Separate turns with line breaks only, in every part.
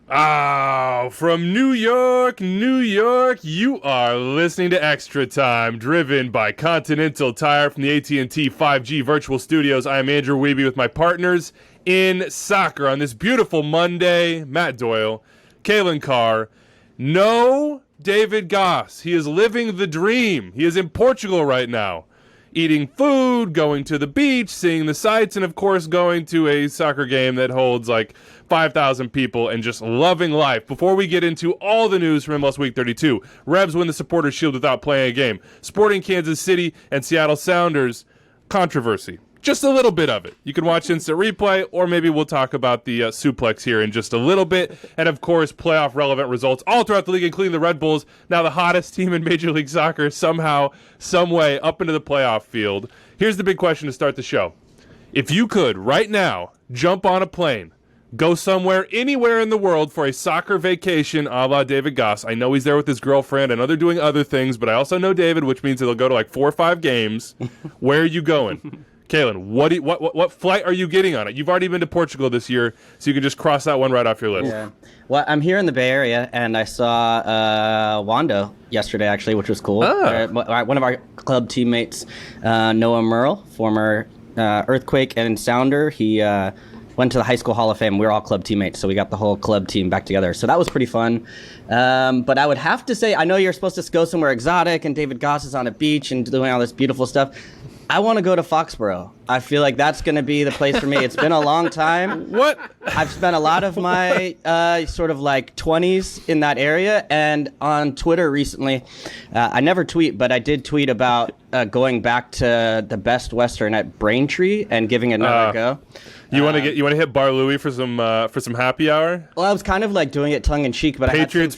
From New York, New York, you are listening to Extra Time, driven by Continental Tire from the AT&T 5G Virtual Studios. I am Andrew Wiebe with my partners in soccer on this beautiful Monday. Matt Doyle, Kalen Carr. No David Goss. He is living the dream. He is in Portugal right now, eating food, going to the beach, seeing the sights, and of course going to a soccer game that holds like 5,000 people and just loving life. Before we get into all the news from MLS Week 32, Revs win the Supporters Shield without playing a game. Sporting Kansas City and Seattle Sounders, controversy. Just a little bit of it. You can watch instant replay, or maybe we'll talk about the suplex here in just a little bit. And of course, playoff relevant results all throughout the league, including the Red Bulls, now the hottest team in Major League Soccer, somehow, some way up into the playoff field. Here's the big question to start the show. If you could, right now, jump on a plane, go somewhere, anywhere in the world for a soccer vacation a la David Goss. I know he's there with his girlfriend. I know they're doing other things, but I also know David, which means they'll go to like 4 or 5 games. Where are you going? Kalen, what flight are you getting on it? You've already been to Portugal this year, so you can just cross that one right off your list.
Yeah. Well, I'm here in the Bay Area, and I saw Wando yesterday, actually, which was cool. One of our club teammates, Noah Merle, former Earthquake and Sounder, he went to the High School Hall of Fame. We were all club teammates, so we got the whole club team back together. So that was pretty fun. But I would have to say, I know you're supposed to go somewhere exotic, and David Goss is on a beach and doing all this beautiful stuff. I want to go to Foxborough. I feel like that's going to be the place for me. It's been a long time.
What?
I've spent a lot of my sort of like 20s in that area. And on Twitter recently, I never tweet, but I did tweet about going back to the Best Western at Braintree and giving it another go. You want
to hit Bar Louie for some happy hour?
Well, I was kind of like doing it tongue in cheek, but
Patriots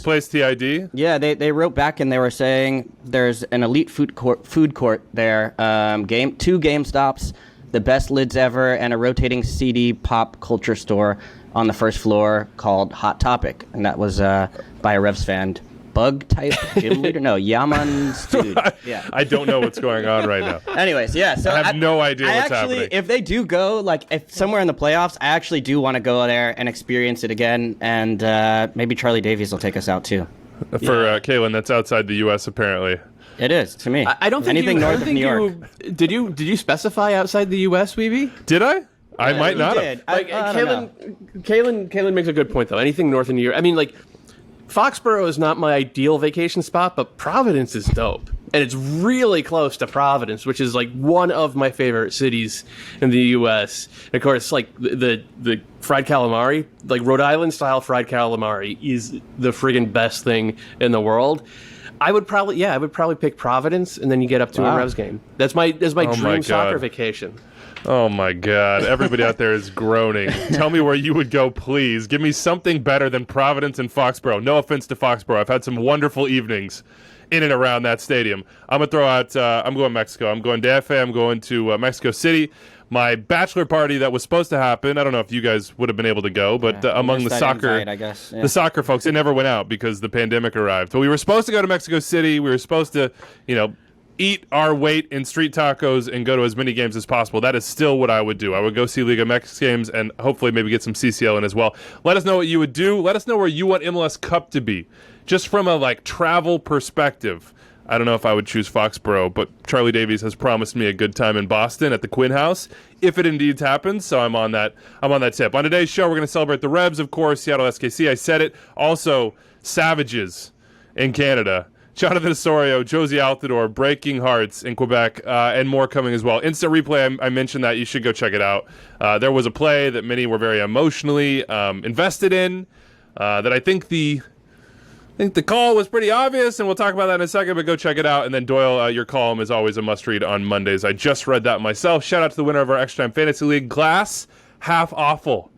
Place TID.
Yeah, they wrote back and they were saying there's an elite food court there. 2 game stops, the best lids ever, and a rotating CD pop culture store on the first floor called Hot Topic, and that was by a Revs fan. Bug type gym leader? No, Yaman's dude. Yeah.
I don't know what's going on right now.
Anyways, yeah. So
I have no idea what's happening.
If they do go, like, if somewhere in the playoffs, I actually do want to go there and experience it again, and maybe Charlie Davies will take us out too.
For Kalen, that's outside the U.S. apparently.
It is to me.
I don't think
anything north of New York.
Did you specify outside the U.S., Wiebe?
Did I? I might not have.
Like, Kalen makes a good point though. Anything north of New York. I mean, like, Foxborough is not my ideal vacation spot, but Providence is dope. And it's really close to Providence, which is like one of my favorite cities in the U.S. And of course, like the fried calamari, like Rhode Island style fried calamari is the friggin' best thing in the world. I would probably pick Providence, and then you get up to a Revs game. That's my dream soccer vacation.
Oh my God. Everybody out there is groaning. Tell me where you would go, please. Give me something better than Providence and Foxborough. No offense to Foxborough. I've had some wonderful evenings in and around that stadium. I'm going to throw out, I'm going Mexico. I'm going DF. I'm going to Mexico City. My bachelor party that was supposed to happen, I don't know if you guys would have been able to go, but among the soccer,
invite, I guess. Yeah.
The soccer folks, it never went out because the pandemic arrived. But we were supposed to go to Mexico City. We were supposed to, eat our weight in street tacos and go to as many games as possible. That is still what I would do. I would go see Liga MX games and hopefully maybe get some CCL in as well. Let us know what you would do. Let us know where you want MLS Cup to be. Just from a travel perspective. I don't know if I would choose Foxborough, but Charlie Davies has promised me a good time in Boston at the Quinn House, if it indeed happens. So I'm on that tip. On today's show, we're going to celebrate the Revs, of course, Seattle SKC. I said it. Also, Savages in Canada. Jonathan Osorio, Jozy Altidore, Breaking Hearts in Quebec, and more coming as well. Instant replay, I mentioned that. You should go check it out. There was a play that many were very emotionally invested in, that I think the call was pretty obvious, and we'll talk about that in a second, but go check it out. And then, Doyle, your column is always a must-read on Mondays. I just read that myself. Shout out to the winner of our Extra Time Fantasy League, Glass Half Awful.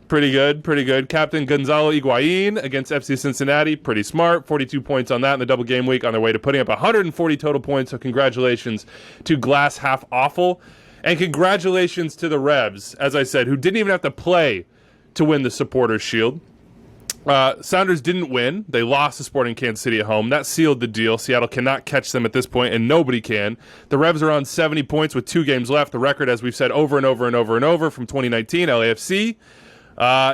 Pretty good. Captain Gonzalo Higuain against FC Cincinnati. Pretty smart. 42 points on that in the double game week on their way to putting up 140 total points. So congratulations to Glass Half Awful. And congratulations to the Revs, as I said, who didn't even have to play to win the Supporters Shield. Sounders didn't win. They lost to Sporting Kansas City at home. That sealed the deal. Seattle cannot catch them at this point, and nobody can. The Revs are on 70 points with 2 games left. The record, as we've said over and over and over and over from 2019, LAFC,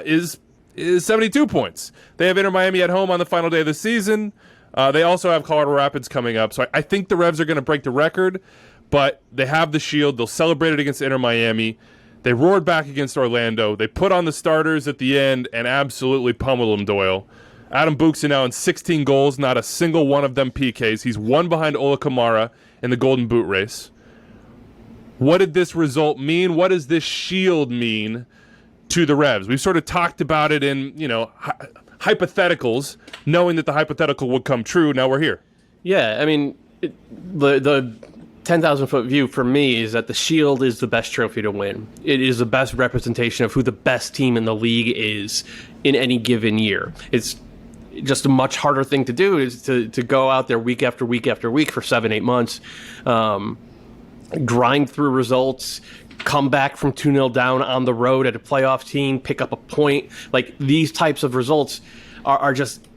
is is 72 points. They have Inter Miami at home on the final day of the season. They also have Colorado Rapids coming up. So I think the Revs are going to break the record, but they have the Shield. They'll celebrate it against Inter Miami. They roared back against Orlando. They put on the starters at the end and absolutely pummeled them, Doyle. Adam Buksa now in 16 goals, not a single one of them PKs. He's one behind Ola Kamara in the Golden Boot race. What did this result mean? What does this Shield mean to the Revs? We've sort of talked about it in, hypotheticals, knowing that the hypothetical would come true. Now we're here.
Yeah, I mean, the 10,000-foot view for me is that the Shield is the best trophy to win. It is the best representation of who the best team in the league is in any given year. It's just a much harder thing to do is to go out there week after week after week for 7-8 months, grind through results, come back from 2-0 down on the road at a playoff team, pick up a point. Like, these types of results are just,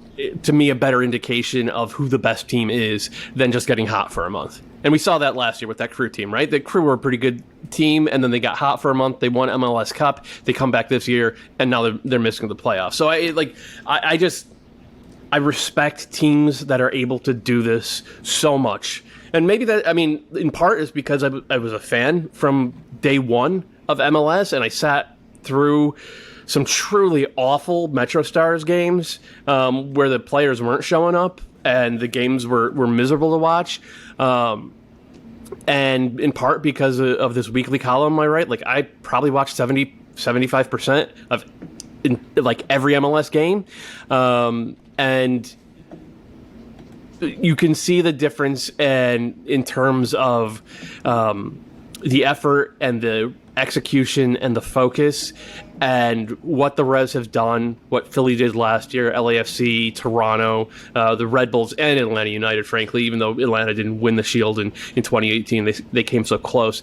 to me, a better indication of who the best team is than just getting hot for a month. And we saw that last year with that Crew team, right? The Crew were a pretty good team, and then they got hot for a month. They won MLS Cup. They come back this year, and now they're missing the playoffs. So I respect teams that are able to do this so much. And maybe that, I mean, in part is because I was a fan from day one of MLS, and I sat through some truly awful MetroStars games where the players weren't showing up and the games were miserable to watch. And in part because of this weekly column I write, like, I probably watched 75% of every MLS game. And you can see the difference in terms of the effort and the execution and the focus and what the Revs have done, what Philly did last year, LAFC, Toronto, the Red Bulls, and Atlanta United, frankly, even though Atlanta didn't win the Shield in 2018. They came so close.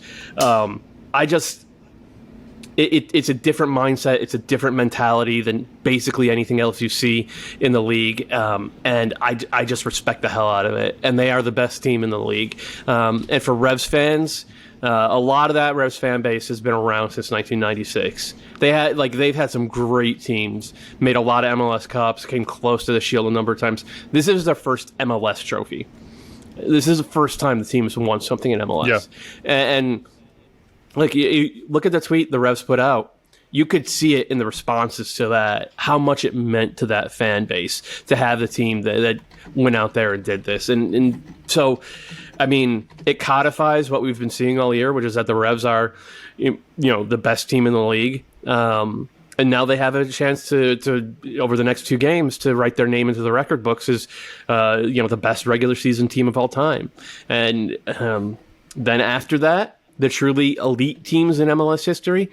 It's a different mindset. It's a different mentality than basically anything else you see in the league. And I just respect the hell out of it. And they are the best team in the league. And for Revs fans, a lot of that Revs fan base has been around since 1996. They've had some great teams, made a lot of MLS Cups, came close to the Shield a number of times. This is their first MLS trophy. This is the first time the team has won something in MLS. Yeah. And you look at the tweet the Revs put out. You could see it in the responses to that, how much it meant to that fan base to have the team that went out there and did this. And so, I mean, it codifies what we've been seeing all year, which is that the Revs are, the best team in the league. And now they have a chance to over the next two games to write their name into the record books as, the best regular season team of all time. And then after that, the truly elite teams in MLS history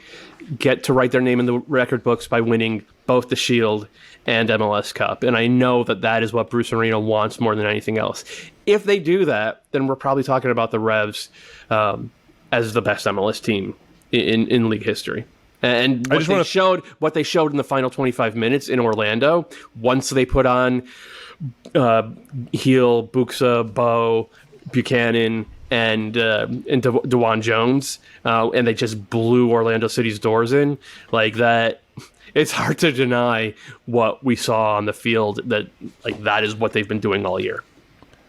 get to write their name in the record books by winning both the Shield and MLS Cup. And I know that is what Bruce Arena wants more than anything else. If they do that, then we're probably talking about the Revs as the best MLS team in league history. And what they showed in the final 25 minutes in Orlando, once they put on Heel, Buksa, Bo, Buchanan, and DeJuan Jones, and they just blew Orlando City's doors in like that. It's hard to deny what we saw on the field. That is what they've been doing all year.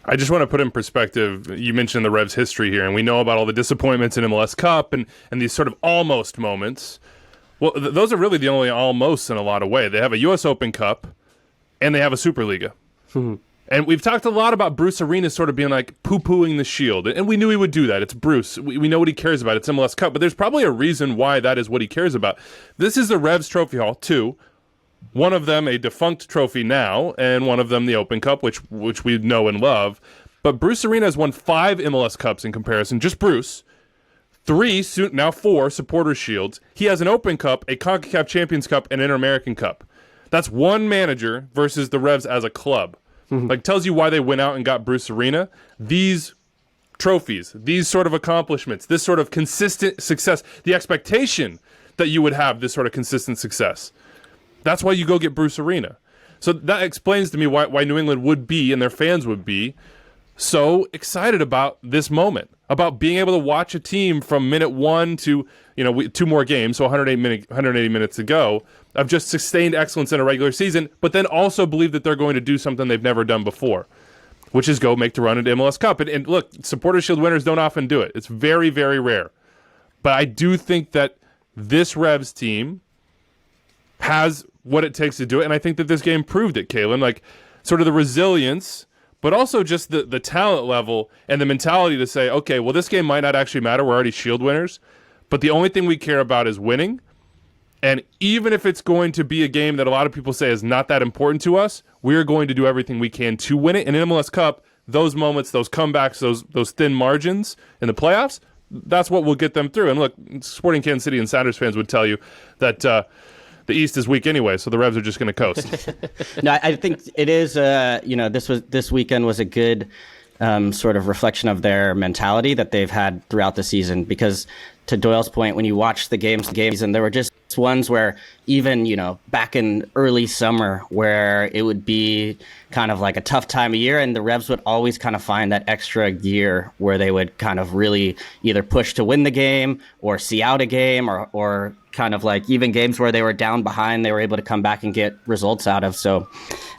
I just want to put in perspective. You mentioned the Revs' history here, and we know about all the disappointments in MLS Cup and these sort of almost moments. Well, those are really the only almost in a lot of ways. They have a U.S. Open Cup, and they have a Superliga. Mm-hmm. And we've talked a lot about Bruce Arena sort of being like poo-pooing the Shield. And we knew he would do that. It's Bruce. We know what he cares about. It's MLS Cup. But there's probably a reason why that is what he cares about. This is the Revs Trophy Hall, two. One of them a defunct trophy now, and one of them the Open Cup, which we know and love. But Bruce Arena has won 5 MLS Cups in comparison. Just Bruce. 3, soon now 4 Supporters Shields. He has an Open Cup, a CONCACAF Champions Cup, and an Inter-American Cup. That's one manager versus the Revs as a club. Mm-hmm. Tells you why they went out and got Bruce Arena. These trophies, these sort of accomplishments, this sort of consistent success, the expectation that you would have this sort of consistent success. That's why you go get Bruce Arena. So that explains to me why New England would be, and their fans would be, so excited about this moment, about being able to watch a team from minute 1 to, 2 more games, so 180 minutes to go, of just sustained excellence in a regular season, but then also believe that they're going to do something they've never done before, which is go make the run into MLS Cup. And look, Supporters Shield winners don't often do it. It's very, very rare. But I do think that this Revs team has what it takes to do it, and I think that this game proved it, Kalen. Like, sort of the resilience, but also just the talent level and the mentality to say, okay, well, this game might not actually matter. We're already Shield winners, but the only thing we care about is winning. And even if it's going to be a game that a lot of people say is not that important to us, we're going to do everything we can to win it. And in MLS Cup, those moments, those comebacks, those thin margins in the playoffs, that's what will get them through. And look, Sporting Kansas City and Sounders fans would tell you that the East is weak anyway, so the Revs are just going to coast.
No, I think it is. This weekend was a good sort of reflection of their mentality that they've had throughout the season. Because to Doyle's point, when you watch the games, and there were just ones where even back in early summer where it would be kind of like a tough time of year, and the Revs would always kind of find that extra gear where they would kind of really either push to win the game or see out a game, or kind of like even games where they were down behind, they were able to come back and get results out of. So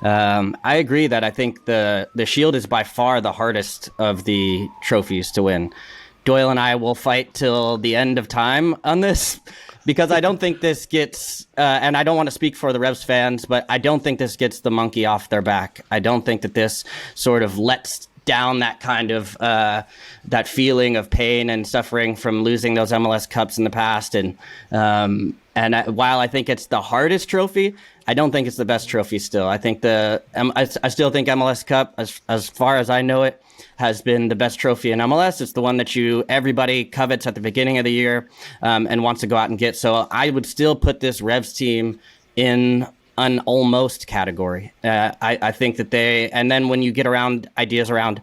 I agree that I think the Shield is by far the hardest of the trophies to win. Doyle and I will fight till the end of time on this, because I don't think this gets, and I don't want to speak for the Revs fans, but I don't think this gets the monkey off their back. I don't think that this sort of lets down that kind of, that feeling of pain and suffering from losing those MLS Cups in the past. And while I think it's the hardest trophy, I don't think it's the best trophy still. I think I still think MLS Cup, as far as I know it, has been the best trophy in MLS. It's the one that everybody covets at the beginning of the year and wants to go out and get. So I would still put this Revs team in an almost category. I think that and then when you get around ideas around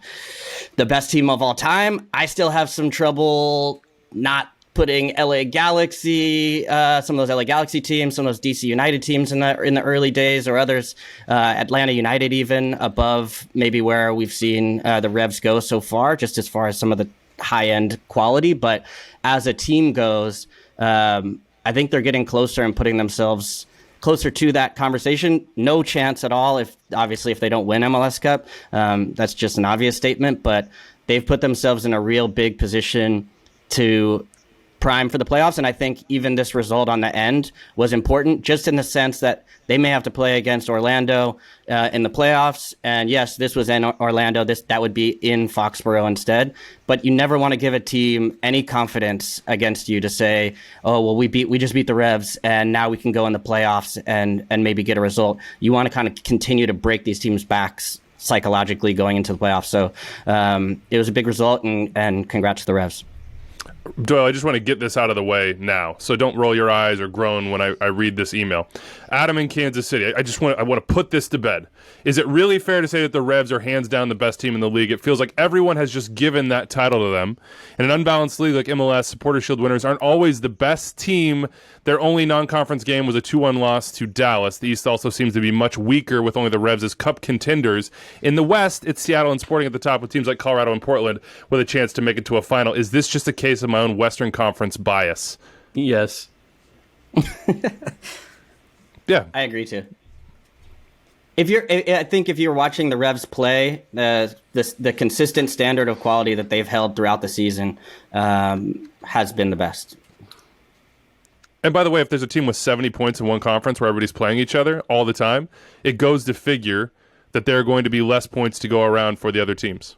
the best team of all time, I still have some trouble not putting LA Galaxy, some of those LA Galaxy teams, some of those DC United teams in the early days, or others, Atlanta United even, above maybe where we've seen the Revs go so far, just as far as some of the high-end quality. But as a team goes, I think they're getting closer and putting themselves closer to that conversation. No chance at all if they don't win MLS Cup. That's just an obvious statement, but they've put themselves in a real big position to prime for the playoffs. And I think even this result on the end was important, just in the sense that they may have to play against Orlando in the playoffs. And yes, this was in Orlando. That would be in Foxborough instead. But you never want to give a team any confidence against you to say, oh, well, we just beat the Revs and now we can go in the playoffs and maybe get a result. You want to kind of continue to break these teams' backs psychologically going into the playoffs. So it was a big result, and congrats to the Revs.
Doyle, I just want to get this out of the way now, so don't roll your eyes or groan when I read this email. Adam in Kansas City, I want to put this to bed. Is it really fair to say that the Revs are hands down the best team in the league? It feels like everyone has just given that title to them. In an unbalanced league like MLS, Supporters Shield winners aren't always the best team. Their only non-conference game was a 2-1 loss to Dallas. The East also seems to be much weaker, with only the Revs as cup contenders. In the West, it's Seattle and Sporting at the top, with teams like Colorado and Portland with a chance to make it to a final. Is this just a case of my own Western Conference bias?
Yes.
Yeah.
I agree too. I think if you're watching the Revs play, the consistent standard of quality that they've held throughout the season has been the best.
And by the way, if there's a team with 70 points in one conference where everybody's playing each other all the time, it goes to figure that there are going to be less points to go around for the other teams.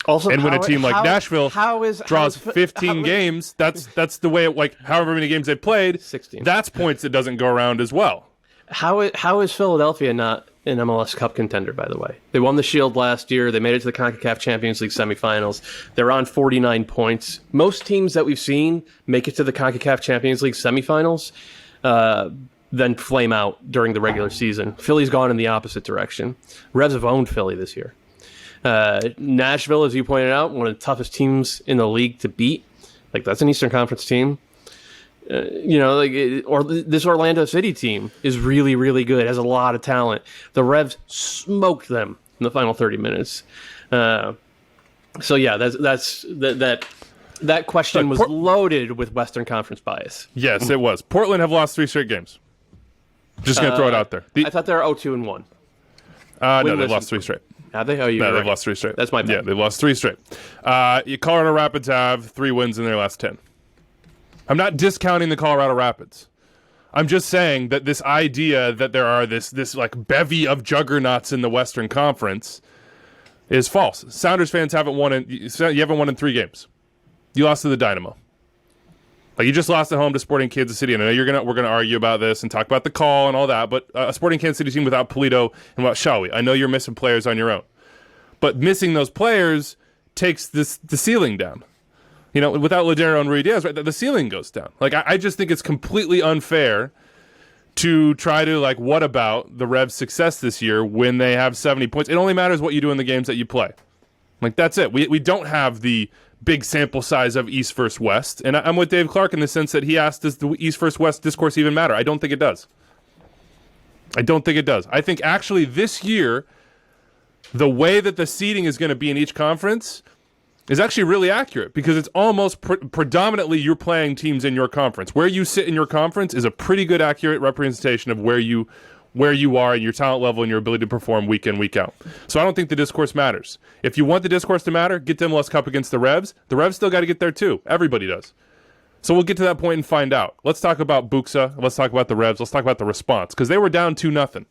Also,
and when a team like Nashville draws 15 games, that's the way however many games they played,
16.
That's points that doesn't go around as well.
How is Philadelphia not an MLS Cup contender, by the way? They won the Shield last year. They made it to the CONCACAF Champions League semifinals. They're on 49 points. Most teams that we've seen make it to the CONCACAF Champions League semifinals, then flame out during the regular season. Philly's gone in the opposite direction. Revs have owned Philly this year. Nashville, as you pointed out, one of the toughest teams in the league to beat. That's an Eastern Conference team. This Orlando City team is really, really good, has a lot of talent. The Revs smoked them in the final 30 minutes. So yeah, that question was loaded with Western Conference bias.
Yes, it was. Portland have lost 3 straight games. Just going to throw it out there.
I thought they were 0-2-1.
No, they've lost 3 straight.
Have they? Oh, you're
No,
right.
they've lost 3 straight.
That's my bad.
Yeah, they've lost 3 straight. Colorado Rapids have 3 wins in their last 10. I'm not discounting the Colorado Rapids. I'm just saying that this idea that there are this like bevy of juggernauts in the Western Conference is false. Sounders fans you haven't won in 3 games. You lost to the Dynamo. Like, you just lost at home to Sporting Kansas City, and I know we're gonna argue about this and talk about the call and all that. But a Sporting Kansas City team without Polito and without Shawi, I know you're missing players on your own, but missing those players takes the ceiling down. You know, without Ladero and Rui Diaz, right, the ceiling goes down. Like, I just think it's completely unfair to try to, like, what about the Revs' success this year when they have 70 points? It only matters what you do in the games that you play. Like, that's it. We don't have the big sample size of East versus West. And I'm with Dave Clark in the sense that he asked, does the East versus West discourse even matter? I don't think it does. I think actually this year, the way that the seeding is going to be in each conference is actually really accurate, because it's almost predominantly you're playing teams in your conference. Where you sit in your conference is a pretty good, accurate representation of where you are and your talent level and your ability to perform week in, week out. So I don't think the discourse matters. If you want the discourse to matter, get the MLS Cup against the Revs. The Revs still got to get there too. Everybody does. So we'll get to that point and find out. Let's talk about Buksa. Let's talk about the Revs. Let's talk about the response, because they were down 2-0.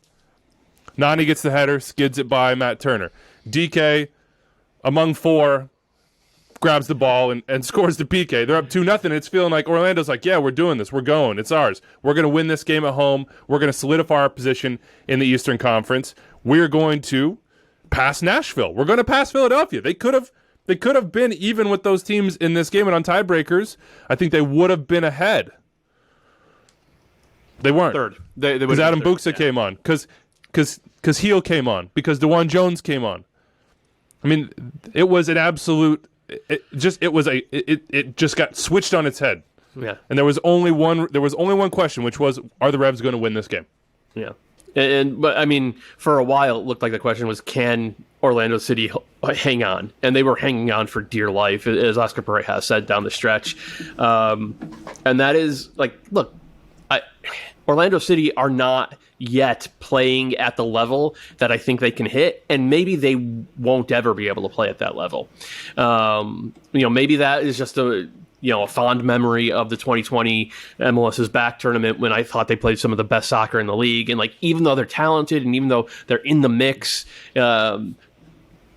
Nani gets the header, skids it by Matt Turner. DK, among 4, grabs the ball and scores the PK. They're up 2-0. It's feeling like Orlando's like, yeah, we're doing this. We're going. It's ours. We're going to win this game at home. We're going to solidify our position in the Eastern Conference. We're going to pass Nashville. We're going to pass Philadelphia. They could have been even with those teams in this game, and on tiebreakers, I think they would have been ahead. They weren't.
Third.
Because Adam Buksa came on. Because Heel came on. Because DeJuan Jones came on. I mean, it was an absolute... It just got switched on its head.
Yeah.
And there was only one question, which was, are the Revs going to win this game?
Yeah. But I mean, for a while it looked like the question was, can Orlando City hang on? And they were hanging on for dear life, as Oscar Pareja said down the stretch. And that is like, look, Orlando City are not yet playing at the level that I think they can hit, and maybe they won't ever be able to play at that level. Maybe that is just a fond memory of the 2020 MLS's back tournament, when I thought they played some of the best soccer in the league. And like, even though they're talented and even though they're in the mix,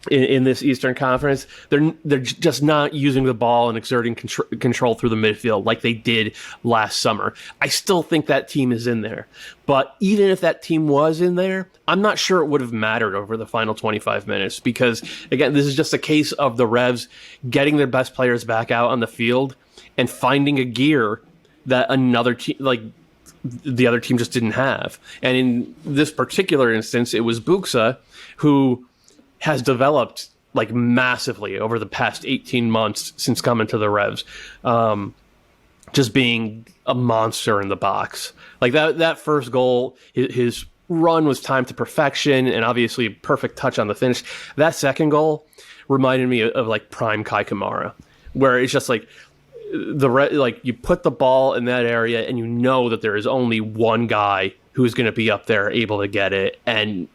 in this Eastern Conference, they're just not using the ball and exerting control through the midfield like they did last summer. I still think that team is in there, but even if that team was in there, I'm not sure it would have mattered over the final 25 minutes, because again, this is just a case of the Revs getting their best players back out on the field and finding a gear that another team, like the other team, just didn't have. And in this particular instance, it was Buksa, who has developed like massively over the past 18 months since coming to the Revs, just being a monster in the box. Like that first goal, his run was timed to perfection, and obviously perfect touch on the finish. That second goal reminded me of like prime Kai Kamara, where it's just like you put the ball in that area and you know that there is only one guy who's going to be up there able to get it, and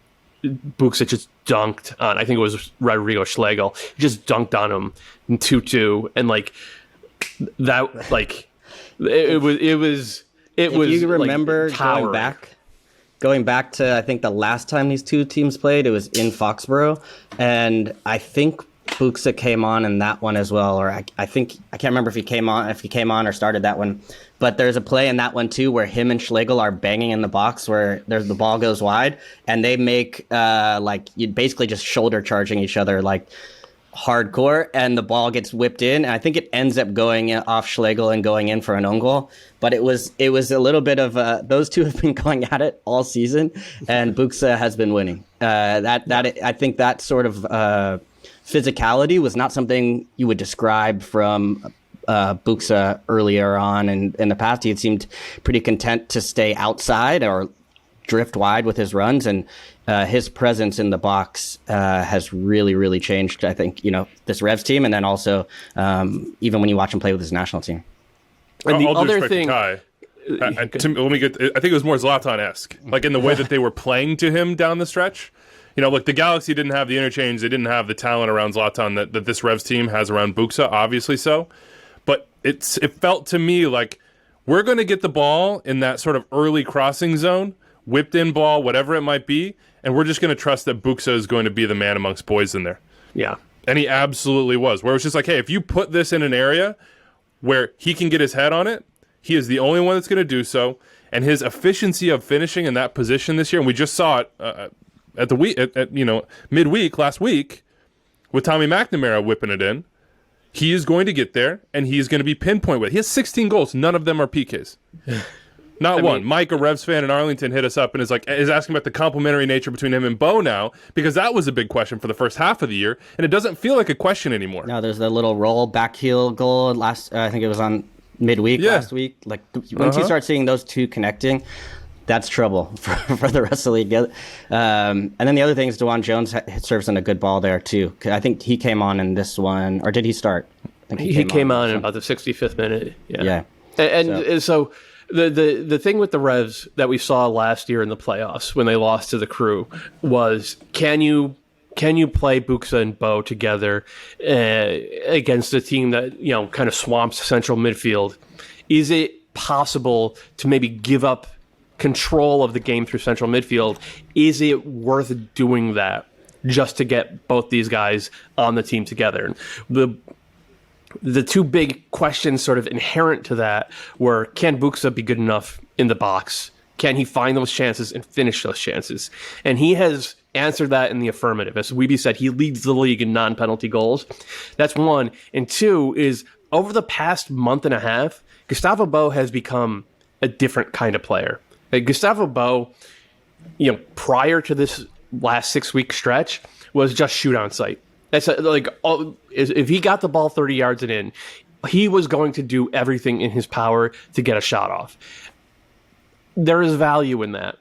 Buksa just dunked on, I think it was Rodrigo Schlegel. He just dunked on him in 2-2, and like that, like it was. If
you remember,
like,
going back to, I think the last time these two teams played, it was in Foxborough, and I think Buksa came on in that one as well, or I can't remember if he came on or started that one. But there's a play in that one too where him and Schlegel are banging in the box, where the ball goes wide, and they make you basically just shoulder charging each other like hardcore, and the ball gets whipped in, and I think it ends up going off Schlegel and going in for an own goal. But it was a little bit of those two have been going at it all season, and Buksa has been winning. I think that sort of physicality was not something you would describe from Buksa earlier on, and in the past he had seemed pretty content to stay outside or drift wide with his runs, and his presence in the box has really, really changed, I think, this Revs team, and then also even when you watch him play with his national team.
And the
All due
other
respect to
thing...
Kai, I think it was more Zlatan-esque, like in the way that they were playing to him down the stretch. Look, the Galaxy didn't have the interchange. They didn't have the talent around Zlatan that this Revs team has around Buksa, obviously so. But it felt to me like we're going to get the ball in that sort of early crossing zone, whipped in ball, whatever it might be, and we're just going to trust that Buksa is going to be the man amongst boys in there.
Yeah.
And he absolutely was. Where it was just like, hey, if you put this in an area where he can get his head on it, he is the only one that's going to do so. And his efficiency of finishing in that position this year, and we just saw it at the week, midweek last week with Tommy McNamara whipping it in. He is going to get there, and he is going to be pinpoint with it. He has 16 goals. None of them are PKs. Not one. Mike, a Revs fan in Arlington, hit us up and is asking about the complementary nature between him and Bo now, because that was a big question for the first half of the year, and it doesn't feel like a question anymore.
No, there's the little roll back heel goal last. I think it was on midweek last week. Like once you start seeing those two connecting, that's trouble for the rest of the league. And then the other thing is DeJuan Jones serves in a good ball there too. I think he came on in this one, or did he start? I think
he came on in about the 65th minute. Yeah. So the thing with the Revs that we saw last year in the playoffs when they lost to the Crew was, can you play Buksa and Bo together against a team that kind of swamps central midfield? Is it possible to maybe give up control of the game through central midfield? Is it worth doing that just to get both these guys on the team together? The two big questions sort of inherent to that were, can Buksa be good enough in the box? Can he find those chances and finish those chances? And he has answered that in the affirmative. As Weeby said, he leads the league in non-penalty goals. That's one. And two is, over the past month and a half, Gustavo Bo has become a different kind of player. Gustavo Bo, prior to this last 6-week stretch, was just shoot on sight. That's if he got the ball 30 yards and in, he was going to do everything in his power to get a shot off. There is value in that.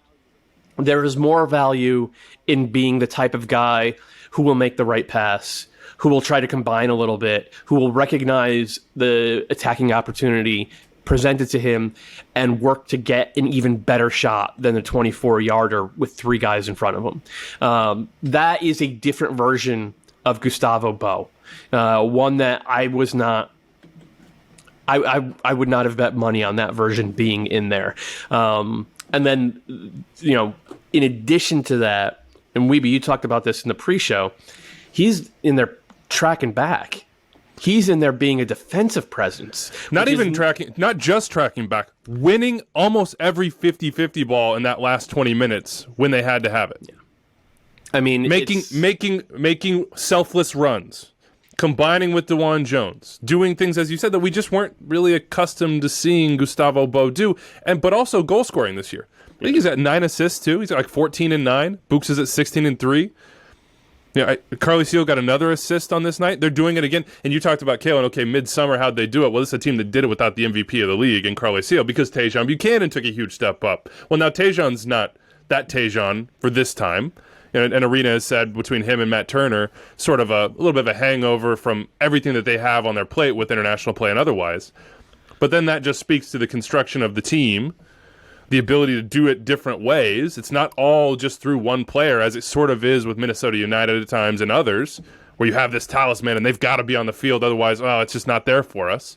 There is more value in being the type of guy who will make the right pass, who will try to combine a little bit, who will recognize the attacking opportunity presented to him and work to get an even better shot than the 24-yarder with 3 guys in front of him. That is a different version of Gustavo Bo, one that I was not. I would not have bet money on that version being in there. And then, in addition to that, and Weeby, you talked about this in the pre-show, he's in there tracking back. He's in there being a defensive presence.
Not just tracking back, winning almost every 50-50 ball in that last 20 minutes when they had to have it. Yeah.
I mean,
making selfless runs, combining with DeJuan Jones, doing things, as you said, that we just weren't really accustomed to seeing Gustavo Bo do, but also goal scoring this year. I think he's at 9 assists too. He's at like 14 and 9. Buksa's at 16 and 3. Carly Seal got another assist on this night. They're doing it again. And you talked about Kalen. Okay, midsummer, how'd they do it? Well, this is a team that did it without the MVP of the league in Carly Seal, because Tajon Buchanan took a huge step up. Well, now Tajon's not that Tajon for this time. And Arena has said between him and Matt Turner, sort of a little bit of a hangover from everything that they have on their plate with international play and otherwise. But then that just speaks to the construction of the team, the ability to do it different ways. It's not all just through one player, as it sort of is with Minnesota United at times and others, where you have this talisman and they've got to be on the field, otherwise, it's just not there for us.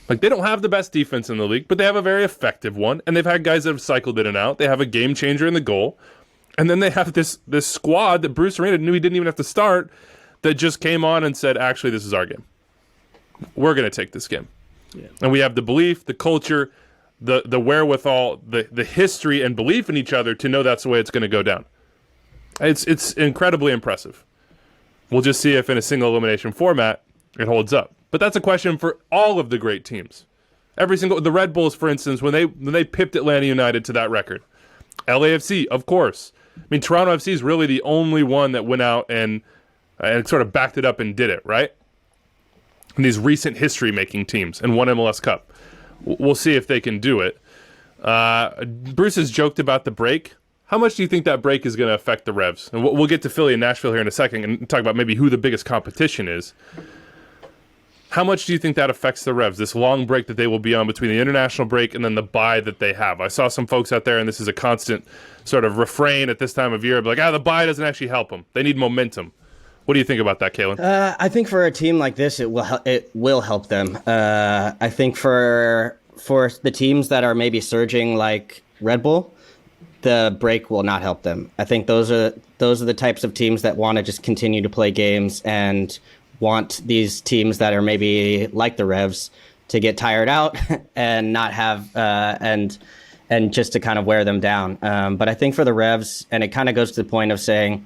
Like, they don't have the best defense in the league, but they have a very effective one, and they've had guys that have cycled in and out. They have a game changer in the goal. And then they have this squad that Bruce Arena knew he didn't even have to start, that just came on and said, actually, this is our game. We're going to take this game. Yeah. And we have the belief, the culture, the wherewithal, the history and belief in each other to know that's the way it's going to go down. It's incredibly impressive. We'll just see if in a single elimination format it holds up. But that's a question for all of the great teams. The Red Bulls, for instance, when they pipped Atlanta United to that record. LAFC, of course. I mean, Toronto FC is really the only one that went out and sort of backed it up and did it, right? And these recent history-making teams and won MLS Cup. We'll see if they can do it. Bruce has joked about the break. How much do you think that break is going to affect the Revs? And we'll get to Philly and Nashville here in a second and talk about maybe who the biggest competition is. How much do you think that affects the Revs, this long break that they will be on between the international break and then the bye that they have? I saw some folks out there, and this is a constant sort of refrain at this time of year, like, the bye doesn't actually help them. They need momentum. What do you think about that, Kalen?
I think for a team like this, it will help them. I think for the teams that are maybe surging like Red Bull, the break will not help them. I think those are the types of teams that want to just continue to play games and want these teams that are maybe like the Revs to get tired out and not have and just to kind of wear them down. But I think for the Revs, and it kind of goes to the point of saying,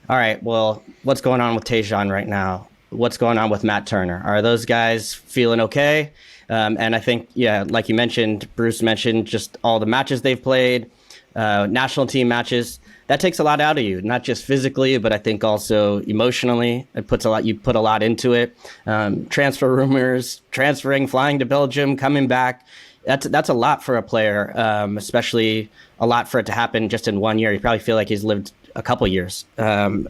all right, well, what's going on with Tajon right now? What's going on with Matt Turner? Are those guys feeling okay? And I think, like you mentioned, Bruce mentioned just all the matches they've played, national team matches. That takes a lot out of you, not just physically, but I think also emotionally. You put a lot into it. Transfer rumors, transferring, flying to Belgium, coming back. That's a lot for a player, especially a lot for it to happen just in 1 year. You probably feel like he's lived a couple years. And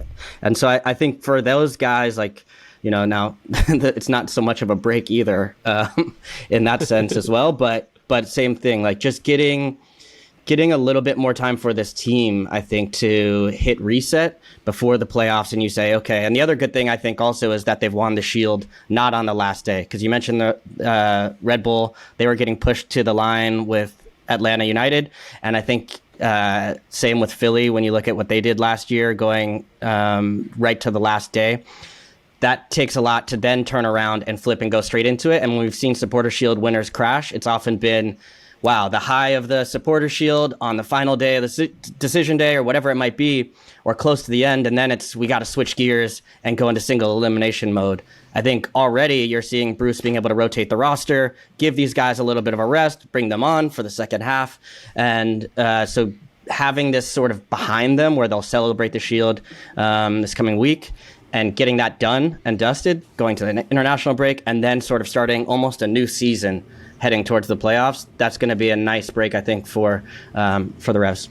so I think for those guys, like, now it's not so much of a break either in that sense as well. But same thing, like just getting a little bit more time for this team, I think, to hit reset before the playoffs. And you say, okay. And the other good thing, I think, also is that they've won the Shield not on the last day. Because you mentioned the Red Bull, they were getting pushed to the line with Atlanta United. And I think same with Philly, when you look at what they did last year, going right to the last day. That takes a lot to then turn around and flip and go straight into it. And when we've seen Supporter Shield winners crash, it's often been, wow, the high of the Supporter Shield on the final day of the decision day or whatever it might be, or close to the end, and then we got to switch gears and go into single elimination mode. I think already you're seeing Bruce being able to rotate the roster, give these guys a little bit of a rest, bring them on for the second half. And so having this sort of behind them where they'll celebrate the Shield this coming week, and getting that done and dusted, going to the international break, and then sort of starting almost a new season heading towards the playoffs. That's going to be a nice break, I think, for the Revs.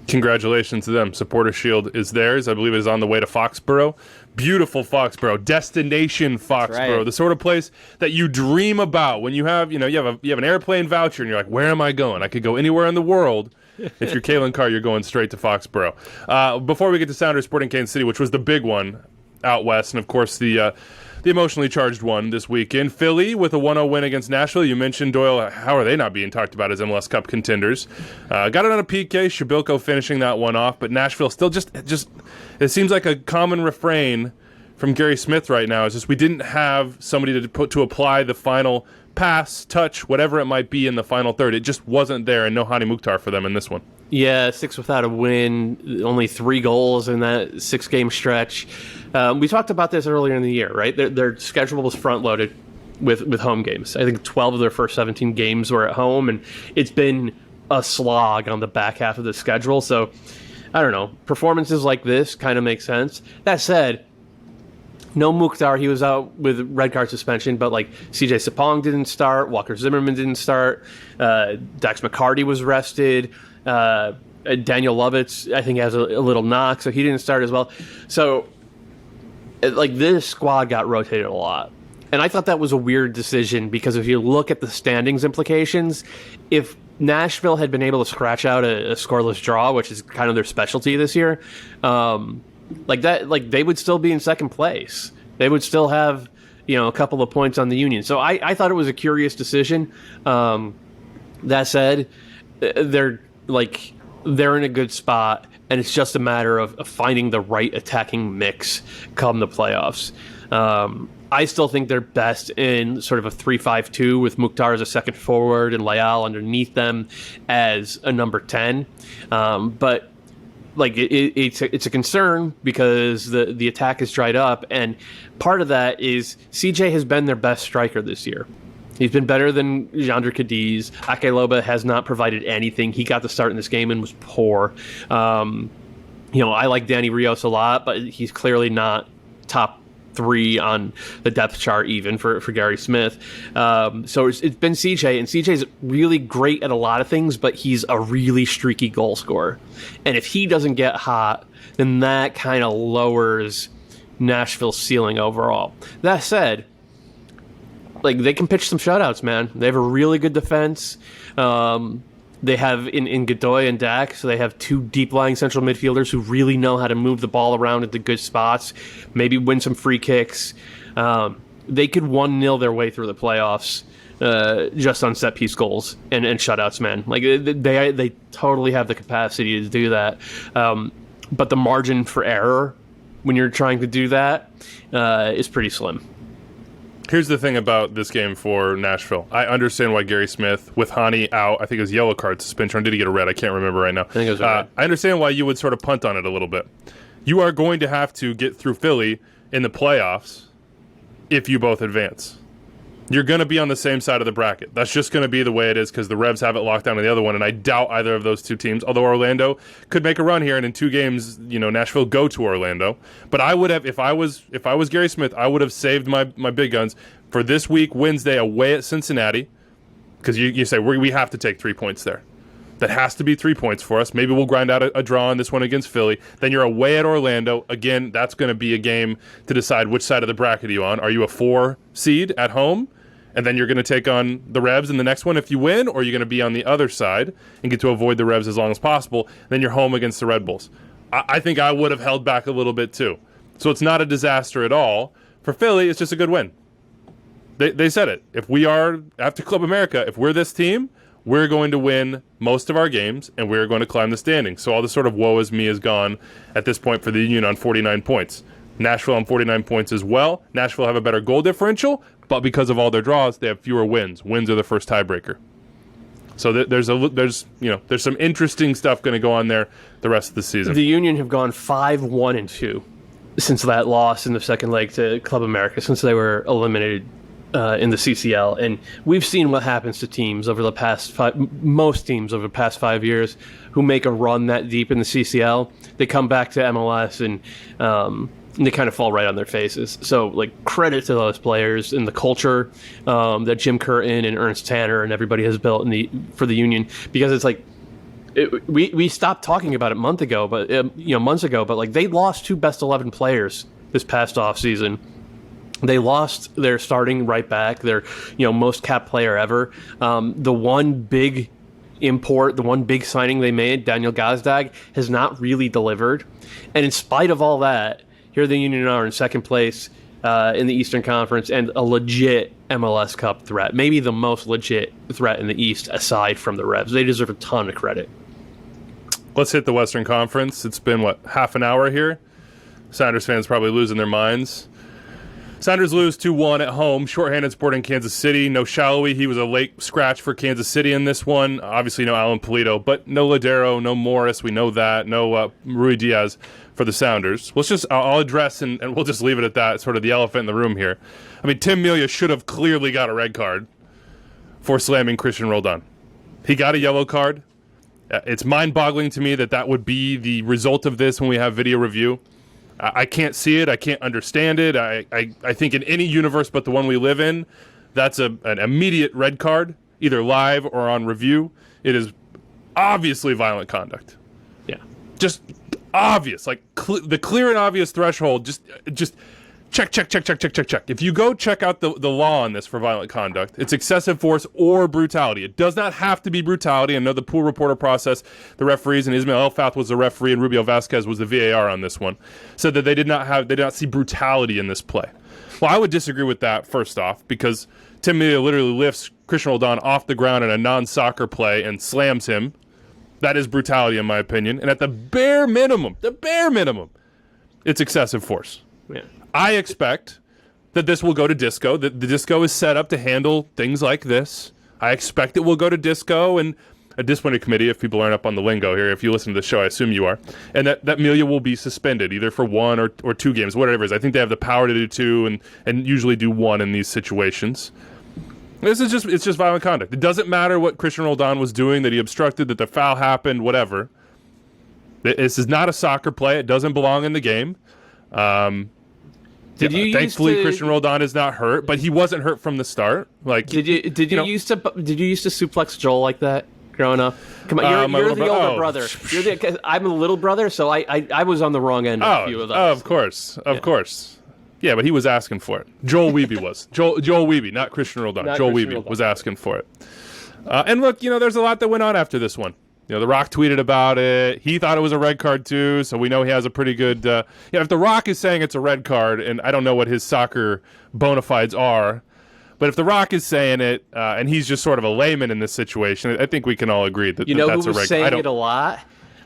Congratulations to them. Supporter Shield is theirs. I believe it is on the way to Foxborough. Beautiful Foxborough, destination Foxborough,
right.
The sort of place that you dream about when you have an airplane voucher and you're like, where am I going? I could go anywhere in the world. If you're Kalen Carr, you're going straight to Foxborough. Before we get to Sounders Sporting Kansas City, which was the big one out west, and of course the emotionally charged one this weekend, Philly with a 1-0 win against Nashville. You mentioned, Doyle, how are they not being talked about as MLS Cup contenders? Got it on a PK, Shabilko finishing that one off, but Nashville still just it seems like a common refrain from Gary Smith right now is just we didn't have somebody to apply the final pass, touch, whatever it might be in the final third. It just wasn't there, and no Hani Mukhtar for them in this one.
Yeah, 6 without a win, only 3 goals in that 6-game stretch. We talked about this earlier in the year, right? Their schedule was front-loaded with home games. I think 12 of their first 17 games were at home, and it's been a slog on the back half of the schedule. So, I don't know. Performances like this kind of make sense. That said, no Mukhtar, he was out with red card suspension, but like CJ Sapong didn't start, Walker Zimmerman didn't start, Dax McCarty was rested, Daniel Lovitz, I think, has a little knock, so he didn't start as well. So, this squad got rotated a lot. And I thought that was a weird decision because if you look at the standings implications, if Nashville had been able to scratch out a scoreless draw, which is kind of their specialty this year, they would still be in second place. They would still have, a couple of points on the Union. So I thought it was a curious decision. That said, they're in a good spot, and it's just a matter of finding the right attacking mix come the playoffs. I still think they're best in sort of a 3-5-2 with Mukhtar as a second forward and Leal underneath them as a number 10. But it's a concern because the attack is dried up, and part of that is CJ has been their best striker this year. He's been better than Jandre Cadiz. Ake Loba has not provided anything. He got the start in this game and was poor. I like Danny Rios a lot, but he's clearly not top 3 on the depth chart even for Gary Smith. So it's been CJ, and CJ's really great at a lot of things, but he's a really streaky goal scorer. And if he doesn't get hot, then that kind of lowers Nashville's ceiling overall. That said, like, they can pitch some shutouts, man. They have a really good defense. They have in Godoy and Dak, so they have 2 deep-lying central midfielders who really know how to move the ball around into good spots, maybe win some free kicks. They could 1-0 their way through the playoffs just on set-piece goals and shutouts, man. Like, they totally have the capacity to do that. But the margin for error when you're trying to do that is pretty slim.
Here's the thing about this game for Nashville. I understand why Gary Smith, with Hani out, I think it was yellow card suspension, or did he get a red? I can't remember right now. I
think it was a red.
I understand why you would sort of punt on it a little bit. You are going to have to get through Philly in the playoffs if you both advance. You're going to be on the same side of the bracket. That's just going to be the way it is because the Revs have it locked down on the other one, and I doubt either of those 2 teams, although Orlando could make a run here, and in 2 games, Nashville go to Orlando. But I would have, if I was Gary Smith, I would have saved my big guns for this week, Wednesday, away at Cincinnati, because you say, we have to take 3 points there. That has to be 3 points for us. Maybe we'll grind out a draw on this one against Philly. Then you're away at Orlando. Again, that's going to be a game to decide which side of the bracket are you on. Are you a 4 seed at home? And then you're going to take on the Revs in the next one if you win, or you're going to be on the other side and get to avoid the Revs as long as possible. Then you're home against the Red Bulls. I think I would have held back a little bit too. So it's not a disaster at all. For Philly, it's just a good win. They said it. If we are, after Club America, if we're this team, we're going to win most of our games, and we're going to climb the standings. So all the sort of woe is me is gone at this point for the Union on 49 points. Nashville on 49 points as well. Nashville have a better goal differential, but because of all their draws, they have fewer wins. Wins are the first tiebreaker. So there's some interesting stuff going to go on there the rest of the season.
The Union have gone 5-1-2 since that loss in the second leg to Club America, since they were eliminated in the CCL. And we've seen what happens to teams over the past most teams over the past 5 years who make a run that deep in the CCL. They come back to MLS and they kind of fall right on their faces. So, like, credit to those players and the culture that Jim Curtin and Ernst Tanner and everybody has built for the Union, because it's like we stopped talking about it months ago, but like, they lost 2 best 11 players this past off season. They lost their starting right back, their most capped player ever. The one big import, the one big signing they made, Daniel Gazdag, has not really delivered. And in spite of all that, here the Union are in second place in the Eastern Conference and a legit MLS Cup threat. Maybe the most legit threat in the East aside from the Revs. They deserve a ton of credit.
Let's hit the Western Conference. It's been, half an hour here? Sounders fans probably losing their minds. Sounders lose 2-1 at home. Shorthanded Sporting Kansas City. No Shallowy. He was a late scratch for Kansas City in this one. Obviously no Alan Polito, but no Ladero, no Morris. We know that. No Rui Diaz for the Sounders. I'll address, and we'll just leave it at that, sort of the elephant in the room here. I mean, Tim Melia should have clearly got a red card for slamming Christian Roldan. He got a yellow card. It's mind-boggling to me that would be the result of this when we have video review. I can't see it. I can't understand it. I think in any universe but the one we live in, that's an immediate red card, either live or on review. It is obviously violent conduct.
Yeah.
Just obvious. Like the clear and obvious threshold, just check. If you go check out the law on this for violent conduct, it's excessive force or brutality. It does not have to be brutality. I know the pool reporter process, the referees, and Ismail Elfath was the referee and Rubio Vasquez was the VAR on this one, said that they did not see brutality in this play. Well, I would disagree with that, first off, because Tim Melia literally lifts Christian Roldan off the ground in a non-soccer play and slams him. That is brutality, in my opinion. And at the bare minimum, it's excessive force.
Yeah.
I expect that this will go to disco, that the disco is set up to handle things like this. I expect it will go to disco and a disciplinary committee, if people aren't up on the lingo here. If you listen to the show, I assume you are. And that Melia will be suspended, either for 1 or 2 games, whatever it is. I think they have the power to do 2 and usually do 1 in these situations. It's just violent conduct. It doesn't matter what Christian Roldan was doing, that he obstructed, that the foul happened, whatever. This is not a soccer play. It doesn't belong in the game. Thankfully, Christian Roldan is not hurt, but he wasn't hurt from the start. Like,
did you used to suplex Joel like that growing up? Come on, you're the older brother. I'm the little brother, so I was on the wrong end of a few of those.
Of course. Yeah, but he was asking for it. Joel Wiebe was. Joel Wiebe, not Christian Roldan. Joel Wiebe was asking for it. And look, there's a lot that went on after this one. The Rock tweeted about it. He thought it was a red card too, so we know he has a pretty good... if The Rock is saying it's a red card, and I don't know what his soccer bona fides are, but if The Rock is saying it, and he's just sort of a layman in this situation, I think we can all agree that, that's a red card.
Who was saying it a lot?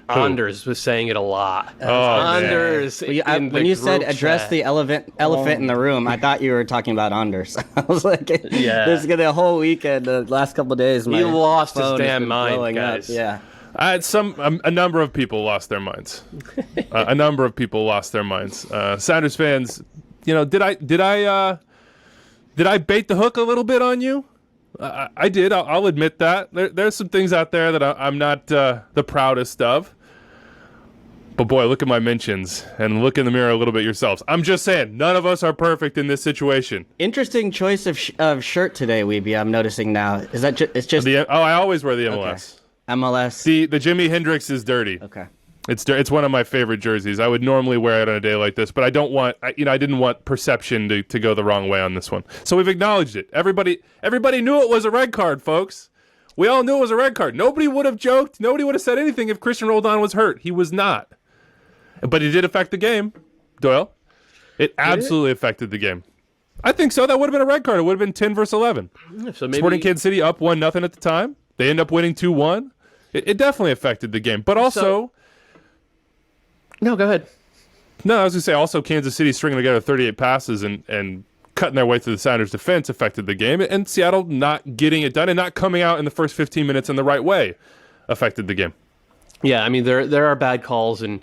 Anders was saying it a lot. Anders.
When you said address the elephant in the room, I thought you were talking about Anders. I was like, there's going to be a whole weekend, the last couple of days.
He lost his damn mind, guys.
Up. Yeah.
A number of people lost their minds. A number of people lost their minds. Sounders fans, did I bait the hook a little bit on you? I did. I'll admit that. There's some things out there that I'm not the proudest of. But boy, look at my mentions and look in the mirror a little bit yourselves. I'm just saying, none of us are perfect in this situation.
Interesting choice of shirt today, Wiebe. I'm noticing now. Is that it's just?
I always wear the MLS.
Okay. MLS.
The Jimi Hendrix is dirty.
Okay.
It's one of my favorite jerseys. I would normally wear it on a day like this, but I don't want I didn't want perception to go the wrong way on this one. So we've acknowledged it. Everybody knew it was a red card, folks. We all knew it was a red card. Nobody would have joked. Nobody would have said anything if Christian Roldan was hurt. He was not. But it did affect the game, Doyle. It absolutely affected the game. I think so. That would have been a red card. It would have been 10 versus 11. So maybe... Sporting Kansas City up 1-0 at the time. They end up winning 2-1. It definitely affected the game. But also...
No, go ahead.
No, I was going to say also Kansas City stringing together 38 passes and cutting their way through the Sounders' defense affected the game. And Seattle not getting it done and not coming out in the first 15 minutes in the right way affected the game.
Yeah, I mean, there are bad calls in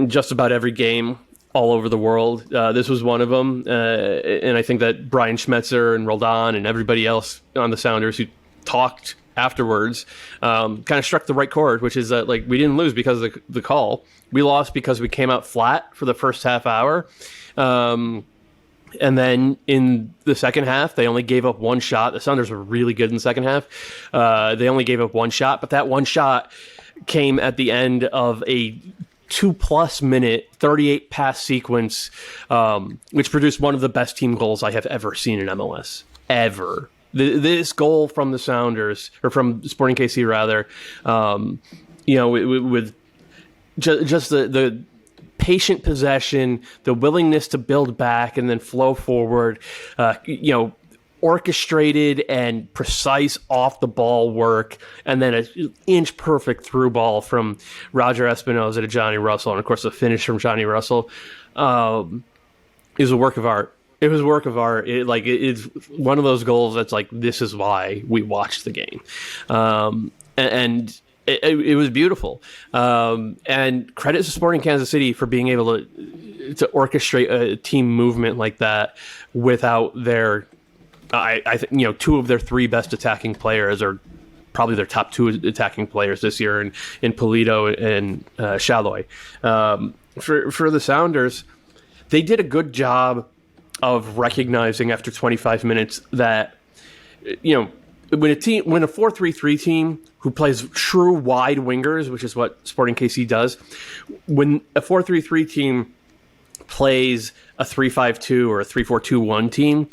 just about every game all over the world. This was one of them. And I think that Brian Schmetzer and Roldan and everybody else on the Sounders who talked afterwards kind of struck the right chord, which is that we didn't lose because of the call. We lost because we came out flat for the first half hour. And then in the second half, they only gave up one shot. The Sounders were really good in the second half. They only gave up one shot, but that one shot came at the end of a 2+ minute 38 pass sequence, which produced one of the best team goals I have ever seen in MLS. Ever. This goal from the Sounders, or from Sporting KC rather, with just the patient possession, the willingness to build back and then flow forward, orchestrated and precise off the ball work, and then an inch perfect through ball from Roger Espinoza to Johnny Russell, and of course the finish from Johnny Russell is a work of art. It was a work of art. It's one of those goals that's this is why we watched the game, and it was beautiful. And credit to Sporting Kansas City for being able to orchestrate a team movement like that without their. I think two of their three best attacking players are probably their top two attacking players this year in Polito and Shalloy. For the Sounders, they did a good job of recognizing after 25 minutes that when a 4-3-3 team who plays true wide wingers, which is what Sporting KC does, when a 4-3-3 team plays a 3-5-2 or a 3-4-2-1 team,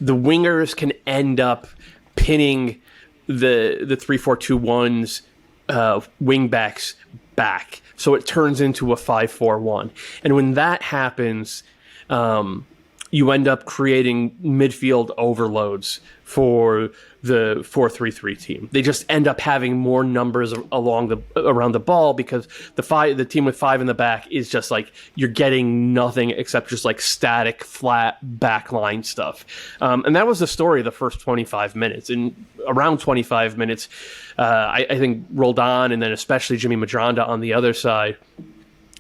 the wingers can end up pinning the 3-4-2-1's wingbacks back. So it turns into a 5-4-1. And when that happens, you end up creating midfield overloads for the 4-3-3 team. They just end up having more numbers around the ball because the team with 5 in the back is just you're getting nothing except just static, flat backline stuff. And that was the story of the first 25 minutes. And around 25 minutes, I think Roldan and then especially Jimmy Madronda on the other side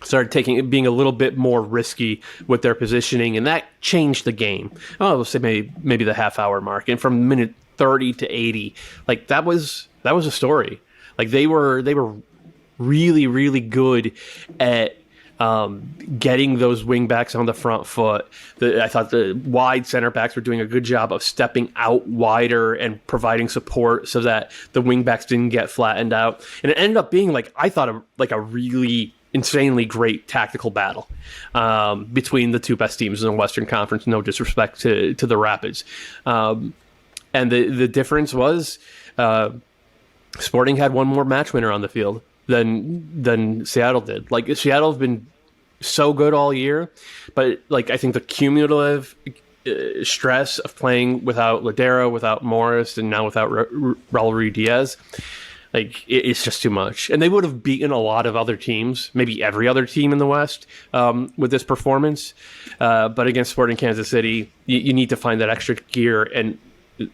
started being a little bit more risky with their positioning, and that changed the game. We'll say maybe the half hour mark, and from minute 30 to 80, that was a story. They were really, really good at getting those wing backs on the front foot. I thought the wide center backs were doing a good job of stepping out wider and providing support so that the wing backs didn't get flattened out. And it ended up being a really insanely great tactical battle between the two best teams in the Western Conference. No disrespect to the Rapids. And the difference was Sporting had one more match winner on the field than Seattle did. Like, Seattle have been so good all year, but I think the cumulative stress of playing without Ladera, without Morris, and now without Raul Ruiz-Diaz, it's just too much. And they would have beaten a lot of other teams, maybe every other team in the West, with this performance. But against Sporting Kansas City, you need to find that extra gear, and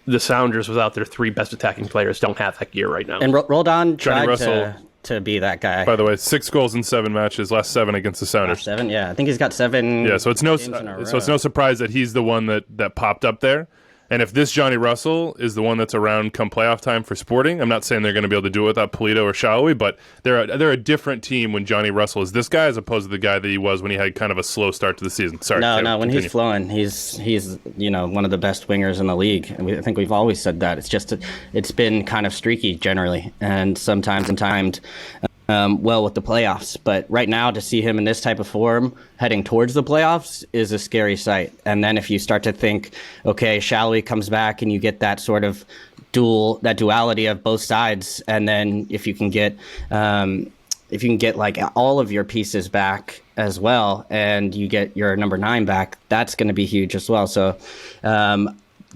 the Sounders, without their three best attacking players, don't have that gear right now.
And Roldan tried
Russell,
to be that guy.
by the way, 6 goals in 7 matches, last 7 against the Sounders.
7, yeah. I think he's got 7.
Yeah, so it's no surprise that he's the one that popped up there. And if this Johnny Russell is the one that's around come playoff time for Sporting, I'm not saying they're going to be able to do it without Polito or Shawi, but they're a different team when Johnny Russell is this guy as opposed to the guy that he was when he had kind of a slow start to the season. Sorry.
No, when he's flowing, he's one of the best wingers in the league. And I think we've always said that. It's just it's been kind of streaky generally, and sometimes timed well with the playoffs. But right now, to see him in this type of form heading towards the playoffs is a scary sight. And then if you start to think, okay, Shallowy comes back and you get that sort of duality of both sides, and then if you can get like all of your pieces back as well, and you get your number 9 back, that's going to be huge as well. So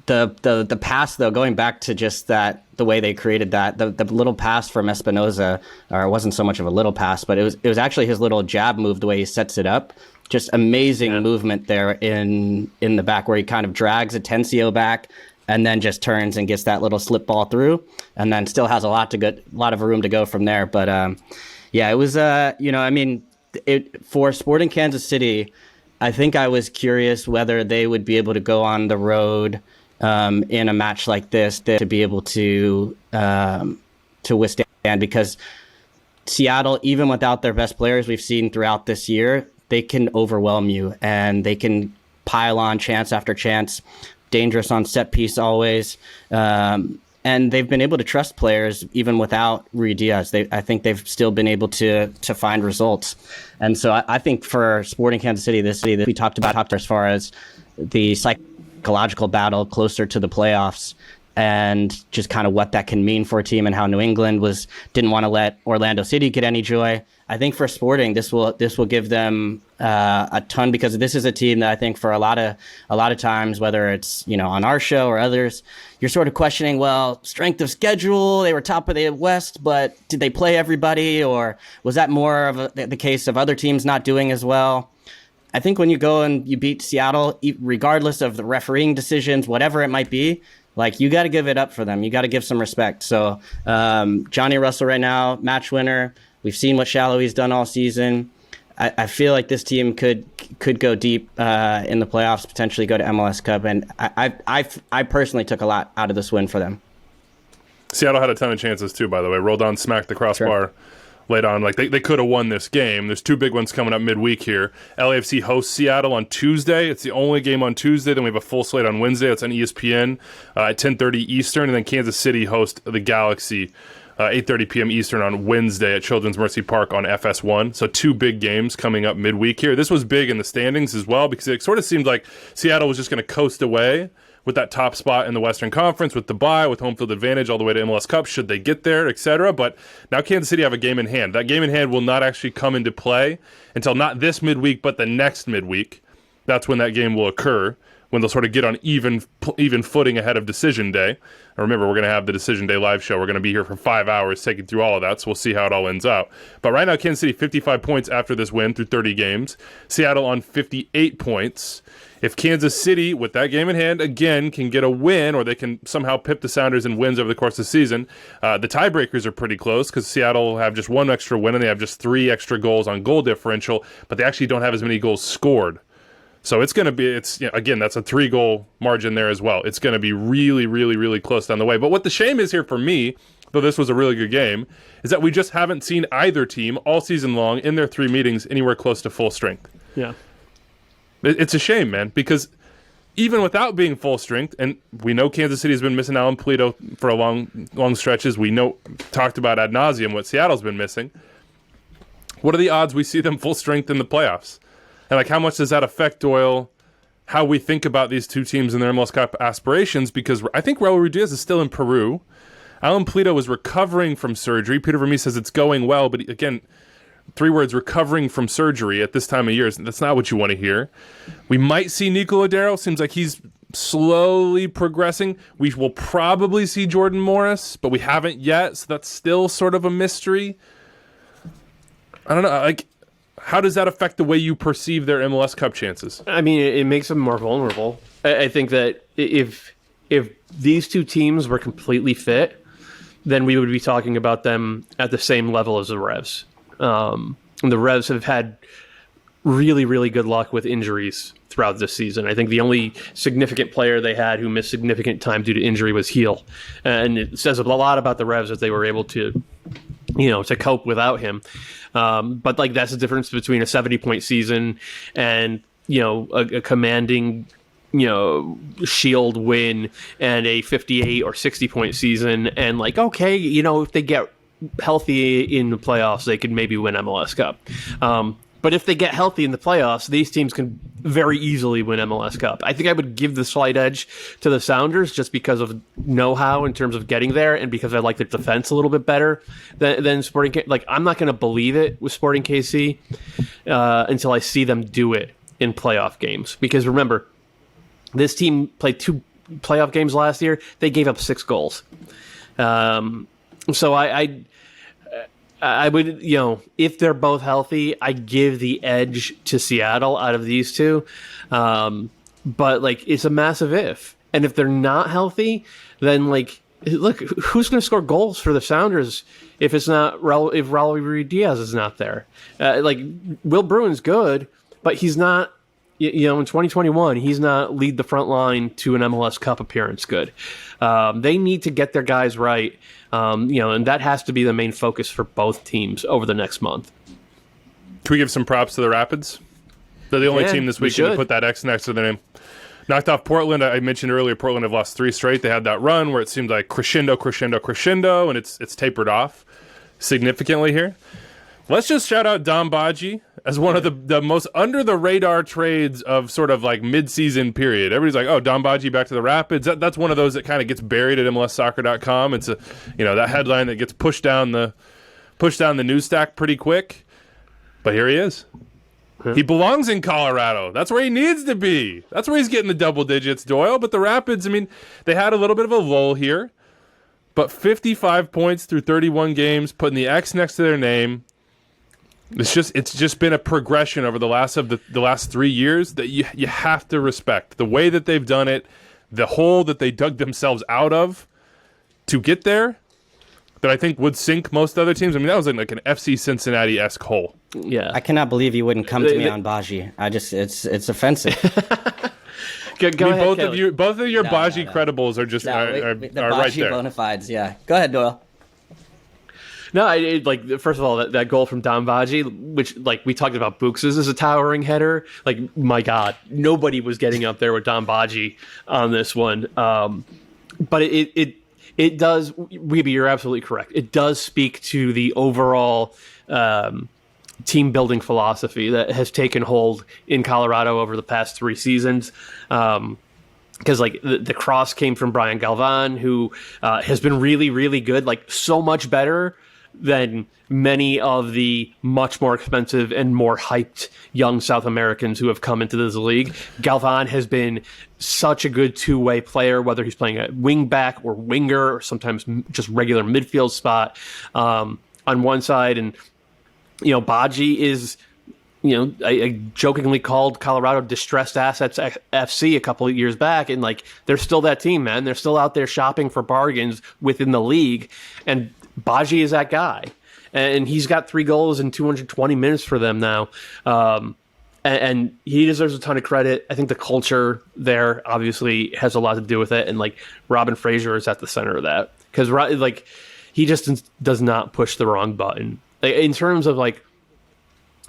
the pass, though, going back to just that, the way they created that, the little pass from Espinoza, or it wasn't so much of a little pass, but it was actually his little jab move, the way he sets it up. Just amazing movement there in the back, where he kind of drags Atencio back and then just turns and gets that little slip ball through, and then still has a lot of room to go from there. But it was for Sporting Kansas City, I think I was curious whether they would be able to go on the road in a match like this to be able to withstand, because Seattle, even without their best players, we've seen throughout this year, they can overwhelm you and they can pile on chance after chance, dangerous on set piece always. And they've been able to trust players even without Ruiz-Diaz. I think they've still been able to find results. And so I think for Sporting Kansas City, this city that we talked about as far as the psychological battle closer to the playoffs, and just kind of what that can mean for a team, and how New England didn't want to let Orlando City get any joy. I think for Sporting, this will give them a ton, because this is a team that I think for a lot of times, whether it's on our show or others, you're sort of questioning, well, strength of schedule, they were top of the West, but did they play everybody, or was that more of the case of other teams not doing as well? I think when you go and you beat Seattle, regardless of the refereeing decisions, whatever it might be, you got to give it up for them. You got to give some respect. So Johnny Russell right now, match winner. We've seen what Shallowy's done all season. I feel like this team could go deep in the playoffs, potentially go to MLS Cup, and I personally took a lot out of this win for them.
Seattle had a ton of chances too, by the way. Roldan smacked the crossbar late on. They could have won this game. There's 2 big ones coming up midweek here. LAFC hosts Seattle on Tuesday. It's the only game on Tuesday. Then we have a full slate on Wednesday. It's on ESPN at 10:30 Eastern. And then Kansas City hosts the Galaxy 8:30 p.m. Eastern on Wednesday at Children's Mercy Park on FS1. So 2 big games coming up midweek here. This was big in the standings as well, because it sort of seemed like Seattle was just going to coast away with that top spot in the Western Conference, with the bye, with home field advantage all the way to MLS Cup, should they get there, etc. But now Kansas City have a game in hand. That game in hand will not actually come into play until not this midweek, but the next midweek. That's when that game will occur, when they'll sort of get on even footing ahead of Decision Day. And remember, we're going to have the Decision Day live show. We're going to be here for 5 hours taking through all of that, so we'll see how it all ends out. But right now, Kansas City, 55 points after this win through 30 games. Seattle on 58 points. If Kansas City, with that game in hand, again, can get a win, or they can somehow pip the Sounders in wins over the course of the season, the tiebreakers are pretty close, because Seattle will have just 1 extra win, and they have just 3 extra goals on goal differential, but they actually don't have as many goals scored. So it's going to be, again, that's a 3-goal margin there as well. It's going to be really, really, really close down the way. But what the shame is here for me, though this was a really good game, is that we just haven't seen either team all season long in their 3 meetings anywhere close to full strength.
Yeah.
It's a shame, man, because even without being full strength, and we know Kansas City has been missing Alan Polito for a long stretches. We talked about ad nauseum what Seattle's been missing. What are the odds we see them full strength in the playoffs? And like, how much does that affect, Doyle, how we think about these two teams and their MLS Cup aspirations? Because I think Raul Ruiz is still in Peru. Alan Polito was recovering from surgery. Peter Vermes says it's going well, but again, 3 words, recovering from surgery at this time of year. That's not what you want to hear. We might see Nico Lodero. Seems like he's slowly progressing. We will probably see Jordan Morris, but we haven't yet, so that's still sort of a mystery. I don't know. Like, how does that affect the way you perceive their MLS Cup chances?
I mean, it makes them more vulnerable. I think that if these two teams were completely fit, then we would be talking about them at the same level as the Revs. And the Revs have had really, really good luck with injuries throughout this season. I think the only significant player they had who missed significant time due to injury was Heel. And it says a lot about the Revs that they were able to cope without him. But like, that's the difference between a 70-point season and, a commanding, Shield win and a 58 or 60-point season. And like, okay, if they get healthy in the playoffs, they could maybe win MLS Cup. But if they get healthy in the playoffs, these teams can very easily win MLS Cup. I think I would give the slight edge to the Sounders just because of know-how in terms of getting there and because I like their defense a little bit better than Sporting KC. Like, I'm not going to believe it with Sporting KC until I see them do it in playoff games. Because remember, this team played 2 playoff games last year. They gave up 6 goals. So I would, if they're both healthy, I give the edge to Seattle out of these two. But like, it's a massive if. And if they're not healthy, then like, look, who's going to score goals for the Sounders if it's not if Raul Ruiz is not there? Like, Will Bruin's good, but he's not. In 2021, he's not lead the front line to an MLS Cup appearance good. They need to get their guys right, and that has to be the main focus for both teams over the next month.
Can we give some props to the Rapids? They're the only team this weekend to put that X next to their name. Knocked off Portland. I mentioned earlier, Portland have lost 3 straight. They had that run where it seemed like crescendo, and it's tapered off significantly here. Let's just shout out Dom Badji as one of the most under-the-radar trades of sort of like mid-season period. Everybody's like, oh, Dom Badji back to the Rapids. That's one of those that kind of gets buried at MLSsoccer.com. It's that headline that gets pushed down the news stack pretty quick. But here he is. He belongs in Colorado. That's where he needs to be. That's where he's getting the double digits, Doyle. But the Rapids, I mean, they had a little bit of a lull here. But 55 points through 31 games, putting the X next to their name. It's just been a progression over the last 3 years that you have to respect. The way that they've done it, the hole that they dug themselves out of to get there, that I think would sink most other teams. I mean, that was like an FC Cincinnati-esque hole.
Yeah.
I cannot believe you wouldn't come to me on Badji. It's offensive.
Go ahead,
both of your Badji credibles are just are right there.
Bona fides, yeah. Go ahead, Doyle.
No, first of all, that goal from Dom Badji, which, like, we talked about Buksa's as a towering header. Like, my God, nobody was getting up there with Dom Badji on this one. But it does, Weeby, you're absolutely correct. It does speak to the overall team building philosophy that has taken hold in Colorado over the past 3 seasons. Because the cross came from Brian Galvan, who has been really, really good, like so much better than many of the much more expensive and more hyped young South Americans who have come into this league. Galvan has been such a good two-way player, whether he's playing a wing back or winger or sometimes just regular midfield spot on one side. And, Badji is, I jokingly called Colorado distressed assets FC a couple of years back, and they're still that team, man. They're still out there shopping for bargains within the league, and Badji is that guy. And he's got 3 goals in 220 minutes for them now. And he deserves a ton of credit. I think the culture there obviously has a lot to do with it, and Robin Fraser is at the center of that. Because he just does not push the wrong button. Like, in terms of like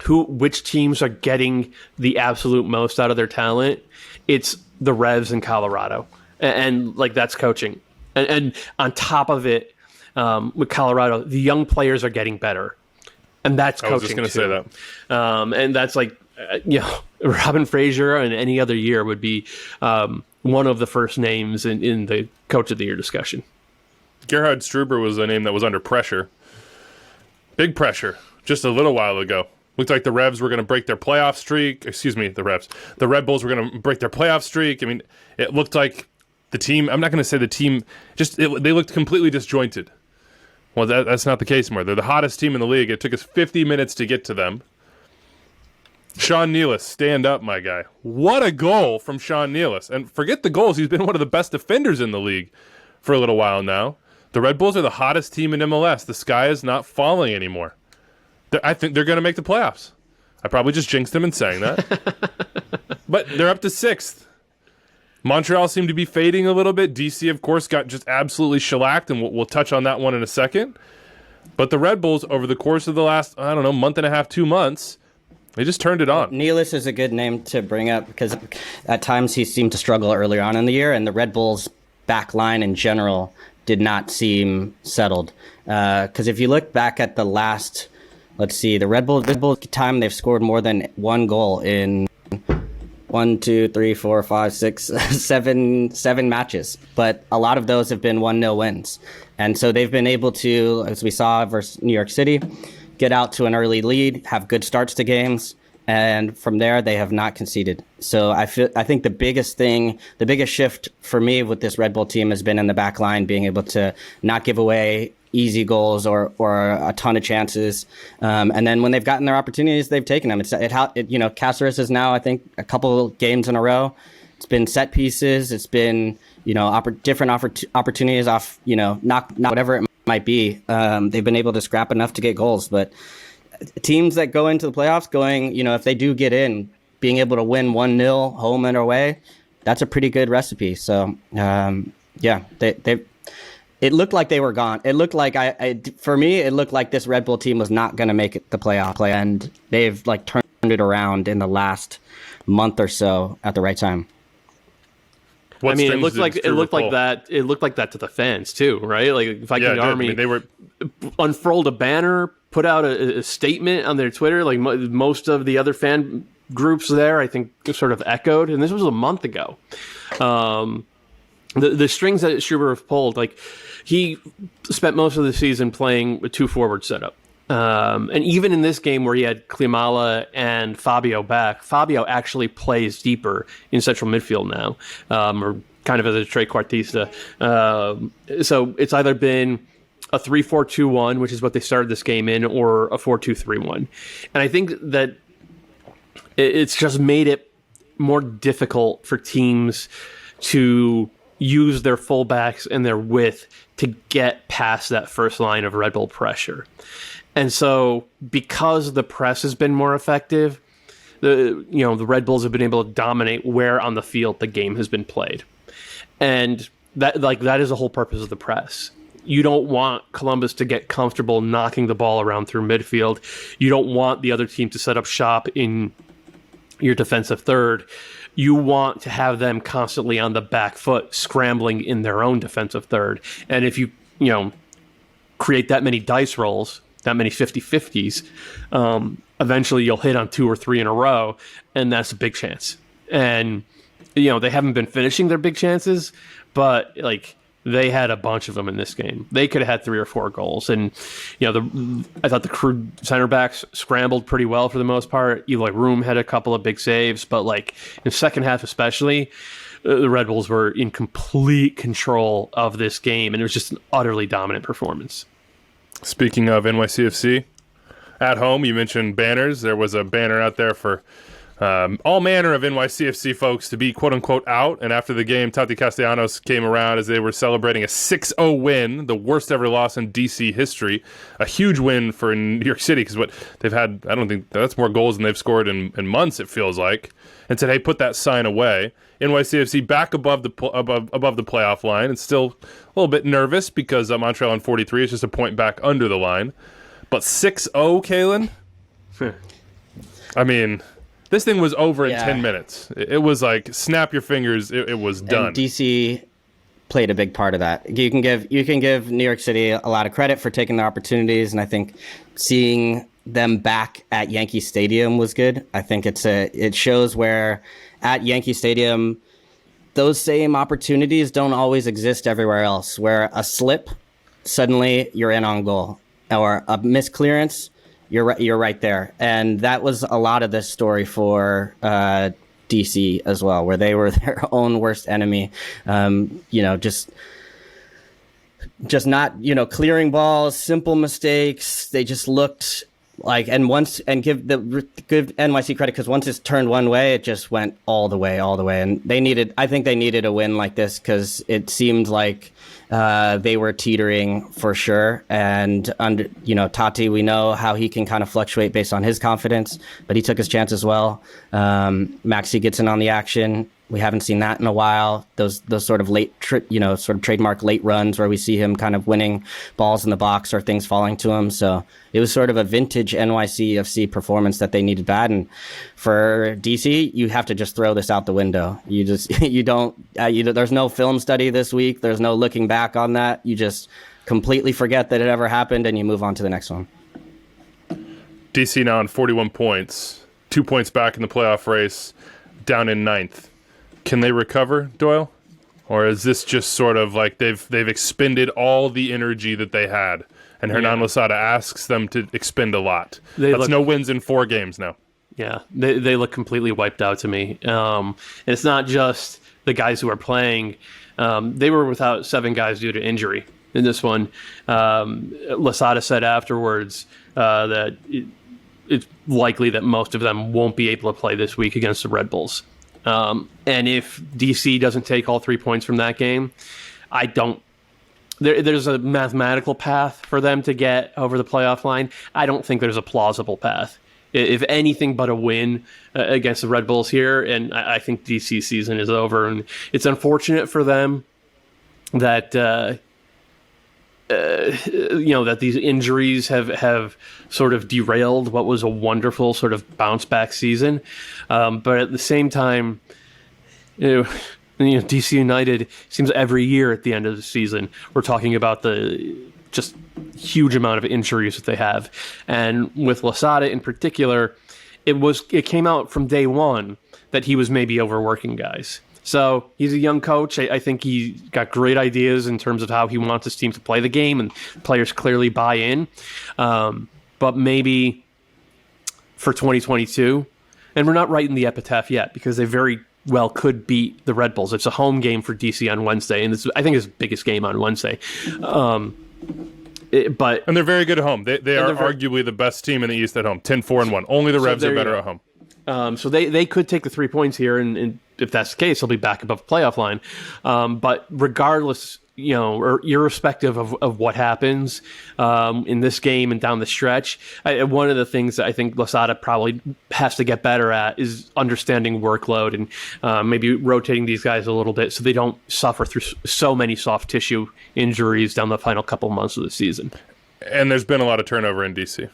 which teams are getting the absolute most out of their talent, it's the Revs in Colorado, and like that's coaching. And on top of it, with Colorado, the young players are getting better, and that's coaching. I was just going to say that. And that's like, Robin Fraser and any other year would be one of the first names in the Coach of the Year discussion.
Gerhard Struber was a name that was under pressure. Big pressure just a little while ago. Looked like the Revs were going to break their playoff streak. Excuse me, the Revs. The Red Bulls were going to break their playoff streak. I mean, it looked like the team, I'm not going to say the team, they looked completely disjointed. Well, that's not the case anymore. They're the hottest team in the league. It took us 50 minutes to get to them. Sean Nealis, stand up, my guy. What a goal from Sean Nealis. And forget the goals. He's been one of the best defenders in the league for a little while now. The Red Bulls are the hottest team in MLS. The sky is not falling anymore. I think they're going to make the playoffs. I probably just jinxed them in saying that. But they're up to 6th. Montreal seemed to be fading a little bit. DC, of course, got just absolutely shellacked, and we'll touch on that one in a second. But the Red Bulls, over the course of the last, month and a half, 2 months, they just turned it on.
Nealis is a good name to bring up because at times he seemed to struggle earlier on in the year, and the Red Bulls' back line in general did not seem settled. Because if you look back at the last... Let's see, the Red Bulls time they've scored more than one goal in 1, 2, 3, 4, 5, 6, 7 matches. But a lot of those have been 1-0 wins. And so they've been able to, as we saw versus New York City, get out to an early lead, have good starts to games, and from there they have not conceded. So I think the biggest shift for me with this Red Bull team has been in the back line, being able to not give away easy goals or a ton of chances, and then when they've gotten their opportunities, they've taken them. Cáceres is now, I think, a couple games in a row. It's been set pieces. It's been different opportunities off knock whatever it might be. They've been able to scrap enough to get goals, but teams that go into the playoffs, if they do get in, being able to win 1-0 home and away, that's a pretty good recipe. So they. It looked like they were gone. It looked like for me, it looked like this Red Bull team was not going to make it the playoff play, and they've turned it around in the last month or so at the right time.
It looked like that. It looked like that to the fans too, right? Like Viking Army, they were unfurled a banner, put out a statement on their Twitter. Like most of the other fan groups there, I think, sort of echoed. And this was a month ago. The strings that Struber have pulled, like he spent most of the season playing a 2-forward setup. And even in this game where he had Klimala and Fabio back, Fabio actually plays deeper in central midfield now, or kind of as a trequartista. So it's either been a 3-4-2-1, which is what they started this game in, or a 4-2-3-1. And I think that it's just made it more difficult for teams to use their fullbacks and their width to get past that first line of Red Bull pressure. And so because the press has been more effective, the Red Bulls have been able to dominate where on the field the game has been played. And that is the whole purpose of the press. You don't want Columbus to get comfortable knocking the ball around through midfield. You don't want the other team to set up shop in your defensive third. You want to have them constantly on the back foot, scrambling in their own defensive third. And if you create that many dice rolls, that many 50-50s, eventually you'll hit on 2 or 3 in a row, and that's a big chance. And they haven't been finishing their big chances, but they had a bunch of them in this game. They could have had 3 or 4 goals. And, I thought the crew center backs scrambled pretty well for the most part. Eli Room had a couple of big saves, but in the second half especially, the Red Bulls were in complete control of this game, and it was just an utterly dominant performance. Speaking of NYCFC, at home, you mentioned banners. There was a banner out there for
all manner of NYCFC folks to be quote-unquote out. And after the game, Tati Castellanos came around as they were celebrating a 6-0 win, the worst ever loss in DC history. A huge win for New York City because what they've had, I don't think that's more goals than they've scored in months, it feels like. And said, hey, put that sign away. NYCFC back above the playoff line and still a little bit nervous because Montreal on 43 is just a point back under the line. But 6-0, Kalen? I mean, this thing was over in 10 minutes. It was like, snap your fingers, it was done.
And DC played a big part of that. You can give New York City a lot of credit for taking their opportunities, and I think seeing them back at Yankee Stadium was good. I think it shows where at Yankee Stadium, those same opportunities don't always exist everywhere else, where a slip, suddenly you're in on goal, or a misclearance, you're right there. And that was a lot of this story for DC as well, where they were their own worst enemy. Just not, clearing balls, simple mistakes. They just looked like, give NYC credit, because once it's turned one way, it just went all the way. And I think they needed a win like this, because it seemed like they were teetering for sure. And Tati, we know how he can kind of fluctuate based on his confidence, but he took his chance as well. Maxi gets in on the action. We haven't seen that in a while. Those sort of sort of trademark late runs where we see him kind of winning balls in the box or things falling to him. So it was sort of a vintage NYCFC performance that they needed bad. And for DC, you have to just throw this out the window. There's no film study this week. There's no looking back on that. You just completely forget that it ever happened and you move on to the next one.
DC now on 41 points, 2 points back in the playoff race, down in 9th. Can they recover, Doyle? Or is this just sort of like they've expended all the energy that they had, and Hernan Losada asks them to expend a lot? That's no wins in 4 games now.
Yeah, they look completely wiped out to me. And it's not just the guys who are playing. They were without 7 guys due to injury in this one. Losada said afterwards that it's likely that most of them won't be able to play this week against the Red Bulls. And if DC doesn't take all 3 points from that game, there's a mathematical path for them to get over the playoff line. I don't think there's a plausible path. If anything but a win against the Red Bulls here, and I think DC's season is over. And it's unfortunate for them that that these injuries have sort of derailed what was a wonderful sort of bounce back season. But at the same time, DC United seems every year at the end of the season, we're talking about the just huge amount of injuries that they have. And with Losada in particular, it came out from day one that he was maybe overworking guys. So he's a young coach. I think he got great ideas in terms of how he wants his team to play the game, and players clearly buy in. But maybe for 2022, and we're not writing the epitaph yet because they very well could beat the Red Bulls. It's a home game for DC on Wednesday, and I think it's the biggest game on Wednesday. And
they're very good at home. They are arguably the best team in the East at home, 10-4-1. Only the Revs are better at home.
So they could take the 3 points here, and if that's the case, they'll be back above the playoff line. But regardless, or irrespective of what happens in this game and down the stretch, one of the things that I think Losada probably has to get better at is understanding workload and maybe rotating these guys a little bit so they don't suffer through so many soft tissue injuries down the final couple months of the season.
And there's been a lot of turnover in DC,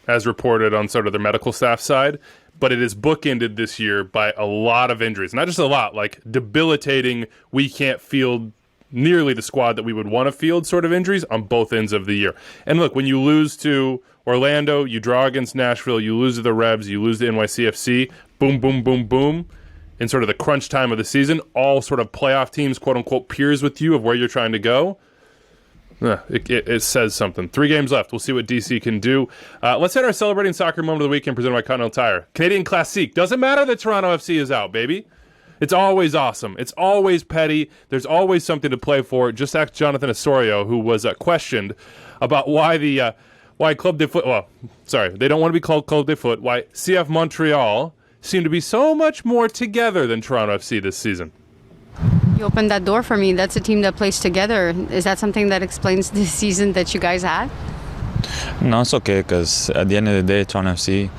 as reported on sort of their medical staff side. But it is bookended this year by a lot of injuries. Not just a lot, like debilitating, we can't field nearly the squad that we would want to field sort of injuries on both ends of the year. And look, when you lose to Orlando, you draw against Nashville, you lose to the Revs, you lose to NYCFC, boom, boom, boom, boom, in sort of the crunch time of the season, all sort of playoff teams, quote-unquote, peers with you of where you're trying to go. It says something. 3 games left. We'll see what DC can do. Let's hit our celebrating soccer moment of the weekend presented by Continental Tire. Canadian Classique. Doesn't matter that Toronto FC is out, baby. It's always awesome. It's always petty. There's always something to play for. Just ask Jonathan Osorio, who was questioned about why Club de Foot. Well, sorry, they don't want to be called Club de Foot. Why CF Montreal seem to be so much more together than Toronto FC this season.
You opened that door for me. That's a team that plays together. Is that something that explains the season that you guys had?
No, it's okay, because at the end of the day, Toronto FC,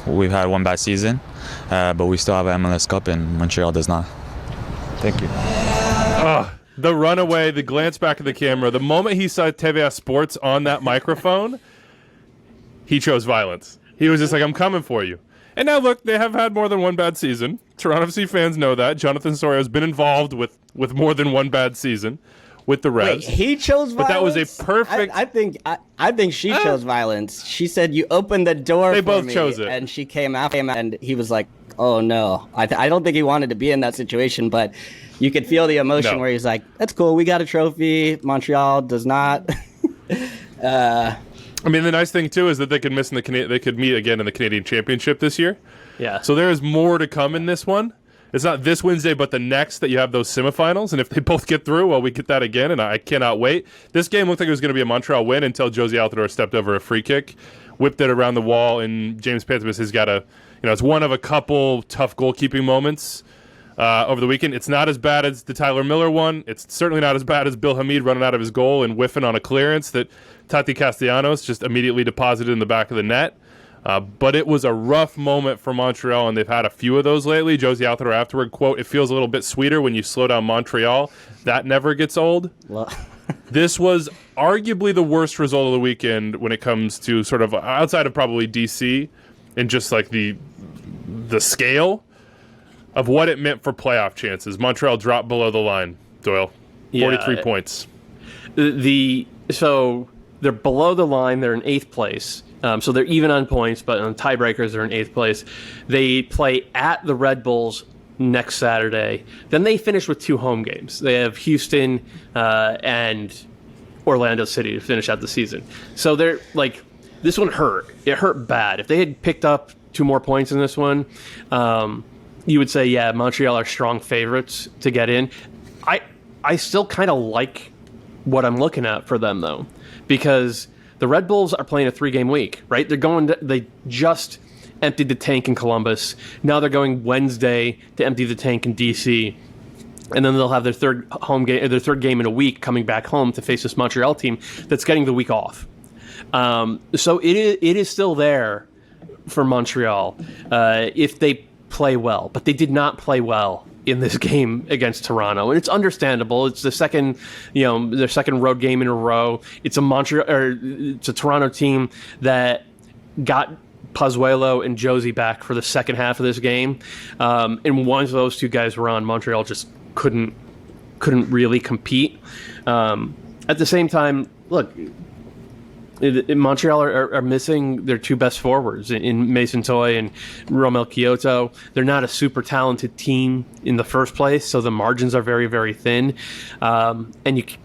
we've had one bad season, but we still have an MLS Cup, and Montreal does not. Thank you.
The runaway, the glance back at the camera, the moment he saw TVA Sports on that microphone, he chose violence. He was just like, I'm coming for you. And now look, they have had more than one bad season. Toronto FC fans know that. Jonathan Soria has been involved with more than one bad season with the Revs.
Wait, he chose violence?
But that was a perfect...
I think she chose violence. She said, you opened the door
They
for
both
me.
chose it.
And she came out, and he was like, oh, no. I don't think he wanted to be in that situation, but you could feel the emotion where he's like, that's cool, we got a trophy. Montreal does not.
I mean, the nice thing, too, is that they could they could meet again in the Canadian Championship this year.
Yeah.
So there is more to come in this one. It's not this Wednesday, but the next that you have those semifinals. And if they both get through, well, we get that again, and I cannot wait. This game looked like it was going to be a Montreal win until Jozy Altidore stepped over a free kick, whipped it around the wall, and James Pantemis has got it's one of a couple tough goalkeeping moments over the weekend. It's not as bad as the Tyler Miller one. It's certainly not as bad as Bill Hamid running out of his goal and whiffing on a clearance that Tati Castellanos just immediately deposited in the back of the net. But it was a rough moment for Montreal, and they've had a few of those lately. Jozy Altidore afterward, quote, it feels a little bit sweeter when you slow down Montreal. That never gets old.
Well,
This was arguably the worst result of the weekend when it comes to sort of outside of probably DC and just like the scale of what it meant for playoff chances. Montreal dropped below the line, Doyle. 43 points.
So they're below the line. They're in 8th place. So they're even on points, but on tiebreakers, they're in 8th place. They play at the Red Bulls next Saturday. Then they finish with 2 home games. They have Houston and Orlando City to finish out the season. So they're like, this one hurt. It hurt bad. If they had picked up 2 more points in this one, you would say, yeah, Montreal are strong favorites to get in. I still kind of like what I'm looking at for them, though, because the Red Bulls are playing a 3-game week, right? They just emptied the tank in Columbus. Now they're going Wednesday to empty the tank in DC. And then they'll have their third game in a week coming back home to face this Montreal team that's getting the week off. So it is still there for Montreal if they play well, but they did not play well in this game against Toronto, and it's understandable. It's the second, their second road game in a row. It's a Toronto team that got Pozuelo and Jozy back for the second half of this game, and once those 2 guys were on, Montreal just couldn't really compete. At the same time, look, Montreal are missing their 2 best forwards in Mason Toye and Romel Kyoto. They're not a super talented team in the first place, so the margins are very, very thin. And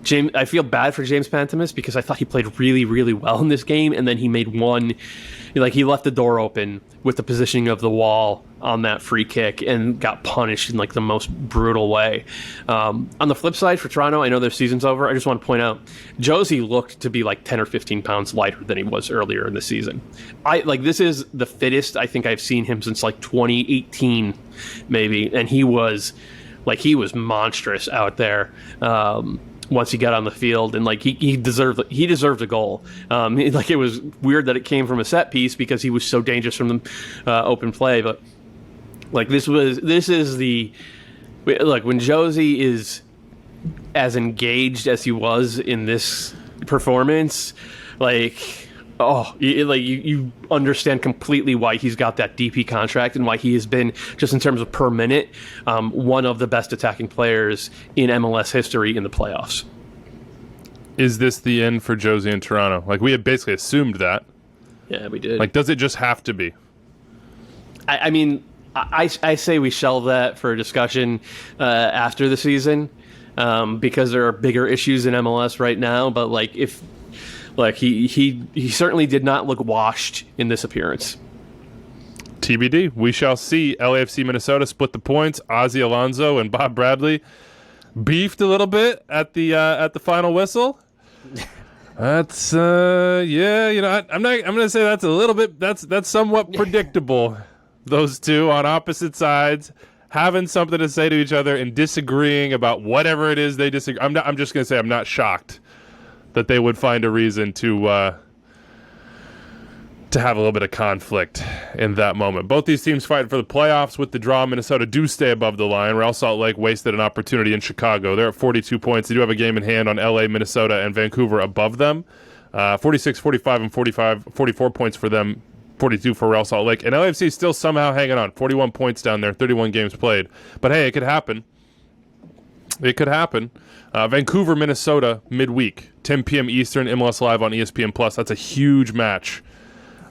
James, I feel bad for James Pantemis because I thought he played really, really well in this game, and then he made he left the door open with the positioning of the wall on that free kick and got punished in the most brutal way. On the flip side for Toronto, I know their season's over. I just want to point out, Jozy looked to be 10 or 15 pounds lighter than he was earlier in the season. This is the fittest I think I've seen him since 2018, maybe, and he was monstrous out there. Once he got on the field, and he deserved a goal. It was weird that it came from a set piece because he was so dangerous from the open play. But when Jozy is as engaged as he was in this performance, you understand completely why he's got that DP contract and why he has been, just in terms of per minute, one of the best attacking players in MLS history in the playoffs.
Is this the end for Jozy in Toronto? We had basically assumed that.
Yeah, we did.
Does it just have to be?
I say we shelve that for a discussion after the season because there are bigger issues in MLS right now. But he certainly did not look washed in this appearance.
TBD. We shall see. LAFC Minnesota split the points. Ozzy Alonso and Bob Bradley beefed a little bit at the final whistle. That's yeah, I'm gonna say that's a little bit that's somewhat predictable. Those two on opposite sides having something to say to each other and disagreeing about whatever it is they disagree. I'm just gonna say I'm not shocked that they would find a reason to have a little bit of conflict in that moment. Both these teams fighting for the playoffs. With the draw, Minnesota do stay above the line. Real Salt Lake wasted an opportunity in Chicago. They're at 42 points. They do have a game in hand on LA, Minnesota, and Vancouver above them. 46, 45, and 44 points for them. 42 for Real Salt Lake. And LAFC is still somehow hanging on. 41 points down there, 31 games played. But hey, it could happen. It could happen. Vancouver, Minnesota, midweek. 10 p.m. Eastern, MLS Live on ESPN+. That's a huge match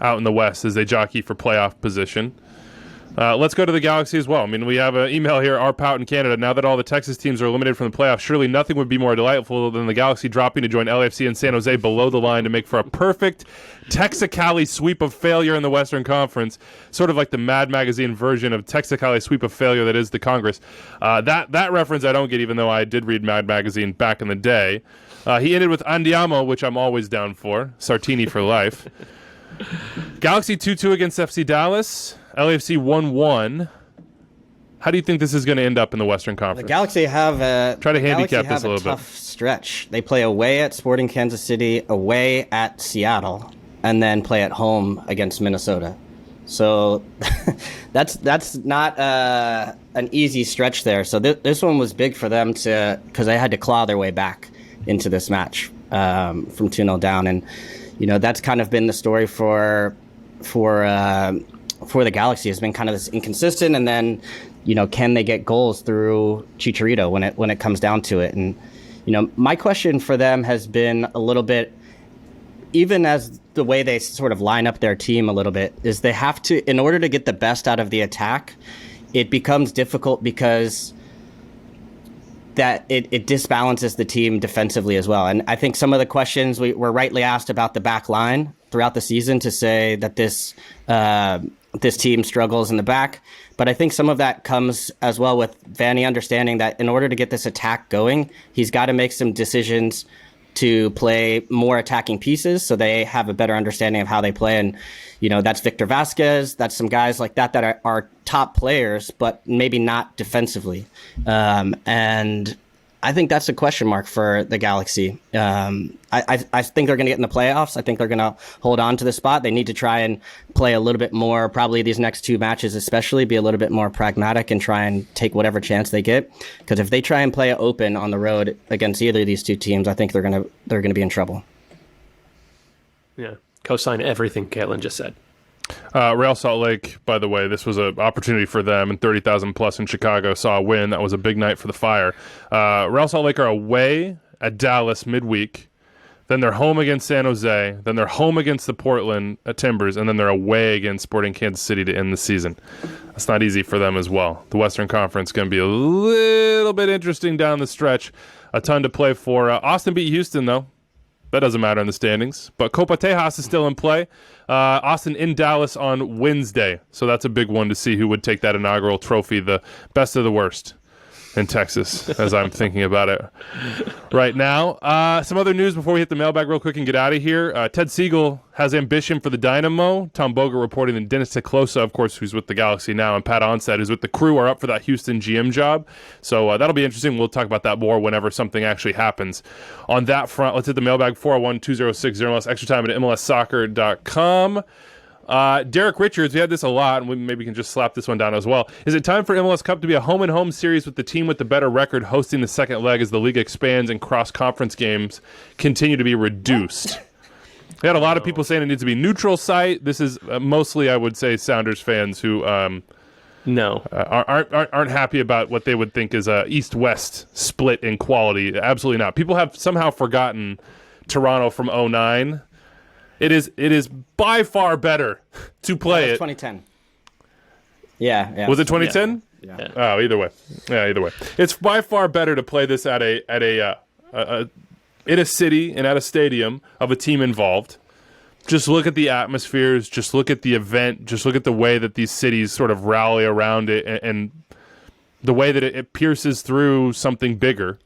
out in the West as they jockey for playoff position. Let's go to the Galaxy as well. I mean, we have an email here, Arpout in Canada. Now that all the Texas teams are eliminated from the playoffs, surely nothing would be more delightful than the Galaxy dropping to join LAFC and San Jose below the line to make for a perfect Texicali sweep of failure in the Western Conference, sort of like the Mad Magazine version of Texicali sweep of failure that is the Congress. That reference I don't get, even though I did read Mad Magazine back in the day. He ended with Andiamo, which I'm always down for. Sartini for life. Galaxy 2-2 against FC Dallas. LAFC 1-1. How do you think this is going to end up in the Western Conference?
The Galaxy have a
try to handicap this a little
tough stretch. They play away at Sporting Kansas City, away at Seattle, and then play at home against Minnesota. So that's not an easy stretch there. So this one was big for them because they had to claw their way back into this match from 2-0 down, and that's kind of been the story for the Galaxy. Has been kind of this inconsistent, and then can they get goals through Chicharito when it comes down to it? And my question for them has been a little bit, even as the way they sort of line up their team a little bit, is they have to, in order to get the best out of the attack, it becomes difficult because that it disbalances the team defensively as well. And I think some of the questions were rightly asked about the back line throughout the season to say that this team struggles in the back. But I think some of that comes as well with Vanny understanding that in order to get this attack going, he's got to make some decisions to play more attacking pieces so they have a better understanding of how they play. And, that's Victor Vasquez. That's some guys like that are top players, but maybe not defensively. And I think that's a question mark for the Galaxy. I think they're going to get in the playoffs. I think they're going to hold on to the spot. They need to try and play a little bit more, probably these next two matches especially, be a little bit more pragmatic and try and take whatever chance they get. Because if they try and play it open on the road against either of these two teams, I think they're going to be in trouble.
Yeah, co-sign everything Caitlin just said.
Real Salt Lake, by the way, this was an opportunity for them, and 30,000 plus in Chicago saw a win. That was a big night for the Fire. Real Salt Lake are away at Dallas midweek. Then they're home against San Jose. Then they're home against the Portland Timbers, and then they're away against Sporting Kansas City to end the season. That's not easy for them as well. The Western Conference is going to be a little bit interesting down the stretch. A ton to play for. Austin beat Houston, though. That doesn't matter in the standings. But Copa Tejas is still in play. Austin in Dallas on Wednesday. So that's a big one to see who would take that inaugural trophy, the best of the worst in Texas, as I'm thinking about it right now. Some other news before we hit the mailbag real quick and get out of here. Ted Siegel has ambition for the Dynamo. Tom Boger reporting that Dennis Teclosa, of course, who's with the Galaxy now, and Pat Onset, who's with the Crew, are up for that Houston GM job. So that'll be interesting. We'll talk about that more whenever something actually happens. On that front, let's hit the mailbag 401-206-0. Extra time at MLSsoccer.com. Derek Richards, we had this a lot, and we maybe can just slap this one down as well. Is it time for MLS Cup to be a home-and-home series with the team with the better record hosting the second leg as the league expands and cross-conference games continue to be reduced? We had a lot of people saying it needs to be neutral site. This is mostly, I would say, Sounders fans who aren't happy about what they would think is a East-West split in quality. Absolutely not. People have somehow forgotten Toronto from 2009. It is by far better to play it.
2010. Yeah.
Was it 2010?
Yeah.
Oh, either way. Yeah, either way. It's by far better to play this at a in a city and at a stadium of a team involved. Just look at the atmospheres. Just look at the event. Just look at the way that these cities sort of rally around it, and the way that it pierces through something bigger.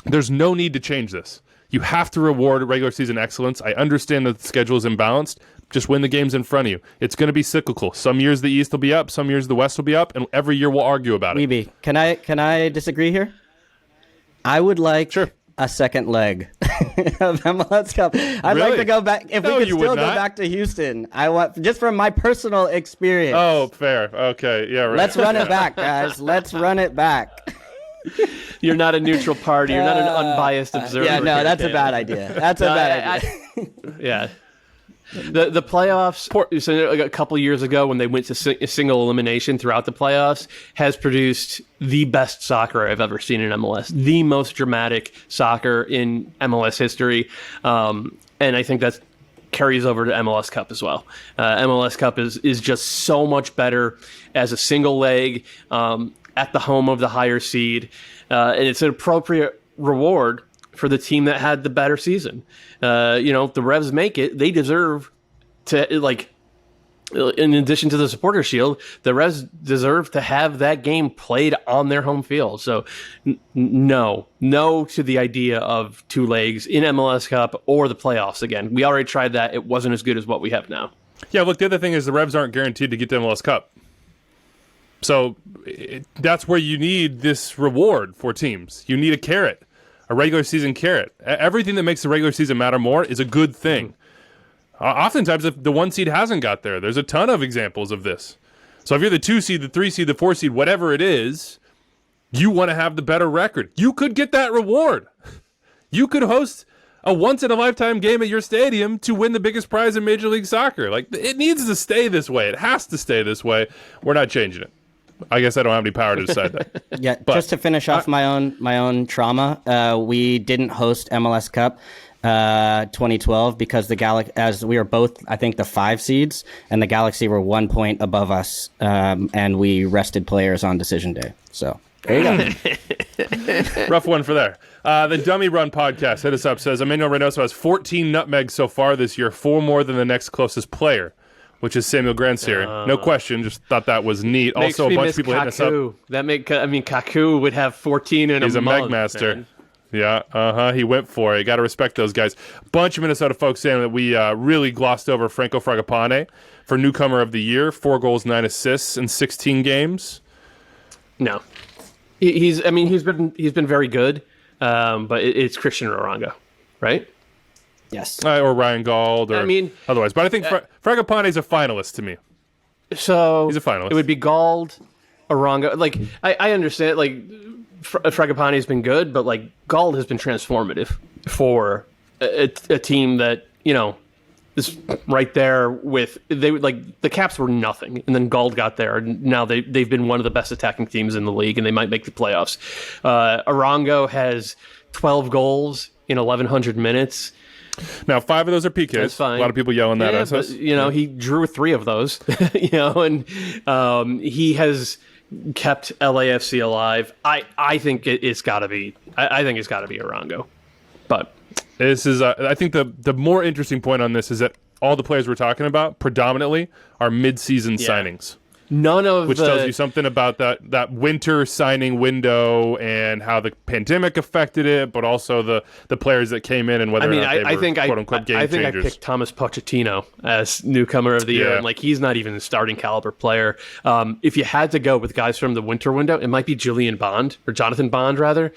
There's no need to change this. You have to reward regular season excellence. I understand that the schedule is imbalanced. Just win the games in front of you. It's going to be cyclical. Some years the East will be up, some years the West will be up, and every year we'll argue about it.
Weeby, can I disagree here? I would like a second leg of MLS Cup. I'd like to go back. If we could still go back to Houston, I want, just from my personal experience.
Oh, fair. Okay. Yeah, right.
Let's run it back, guys. Let's run it back.
You're not a neutral party. You're not an unbiased observer.
Yeah, no, that's a bad idea. That's a bad idea.
Yeah. The playoffs, so a couple years ago when they went to single elimination throughout the playoffs, has produced the best soccer I've ever seen in MLS. The most dramatic soccer in MLS history. And I think that carries over to MLS Cup as well. MLS Cup is just so much better as a single leg at the home of the higher seed. And it's an appropriate reward for the team that had the better season. If the Revs make it, they deserve to, in addition to the supporter shield, the Revs deserve to have that game played on their home field. So no to the idea of two legs in MLS Cup or the playoffs again. We already tried that. It wasn't as good as what we have now.
Yeah, look, the other thing is the Revs aren't guaranteed to get to MLS Cup. So that's where you need this reward for teams. You need a carrot. A regular season carrot. Everything that makes the regular season matter more is a good thing. Oftentimes, if the 1 seed hasn't got there, there's a ton of examples of this. So if you're the 2 seed, the 3 seed, the 4 seed, whatever it is, you want to have the better record. You could get that reward. You could host a once-in-a-lifetime game at your stadium to win the biggest prize in Major League Soccer. It needs to stay this way. It has to stay this way. We're not changing it. I guess I don't have any power to decide that.
Yeah, but just to finish off my own trauma, we didn't host MLS Cup 2012 because as we were both, I think, the 5 seeds, and the Galaxy were 1 point above us, and we rested players on decision day. So there you
go. Rough one for there. The Dummy Run podcast hit us up, says Emmanuel Reynoso has 14 nutmegs so far this year, 4 more than the next closest player, which is Samuel Grandsir. No question. Just thought that was neat. Also, a bunch of people hitting us up.
Kaku would have 14 in a month. He's a Megmaster. Man.
Yeah, he went for it. You got to respect those guys. A bunch of Minnesota folks saying that we really glossed over Franco Fragapane for newcomer of the year. 4 goals, 9 assists in 16 games.
No, he's been very good, but it's Christian Orongo, right?
Yes.
Or Ryan Gauld, or otherwise. But I think Fragapane's a finalist to me.
So
he's a finalist. It
would be Gauld, Orongo. I understand. Fragapane's been good, but Gauld has been transformative for a team that is right there with the Caps were nothing, and then Gauld got there, and now they've been one of the best attacking teams in the league, and they might make the playoffs. Orongo has 12 goals in 1,100 minutes.
Now, 5 of those are PKs.
That's fine.
A lot of people yelling that at
us. He drew 3 of those, and he has kept LAFC alive. I think it's got to be. I think it's got to be Orongo. But
this is. I think the more interesting point on this is that all the players we're talking about predominantly are mid-season signings. Which tells you something about that winter signing window and how the pandemic affected it, but also the players that came in and whether or not they were quote-unquote game changers.
I think I picked Thomas Pochettino as newcomer of the year, and he's not even a starting caliber player. If you had to go with guys from the winter window, it might be Jonathan Bond, rather.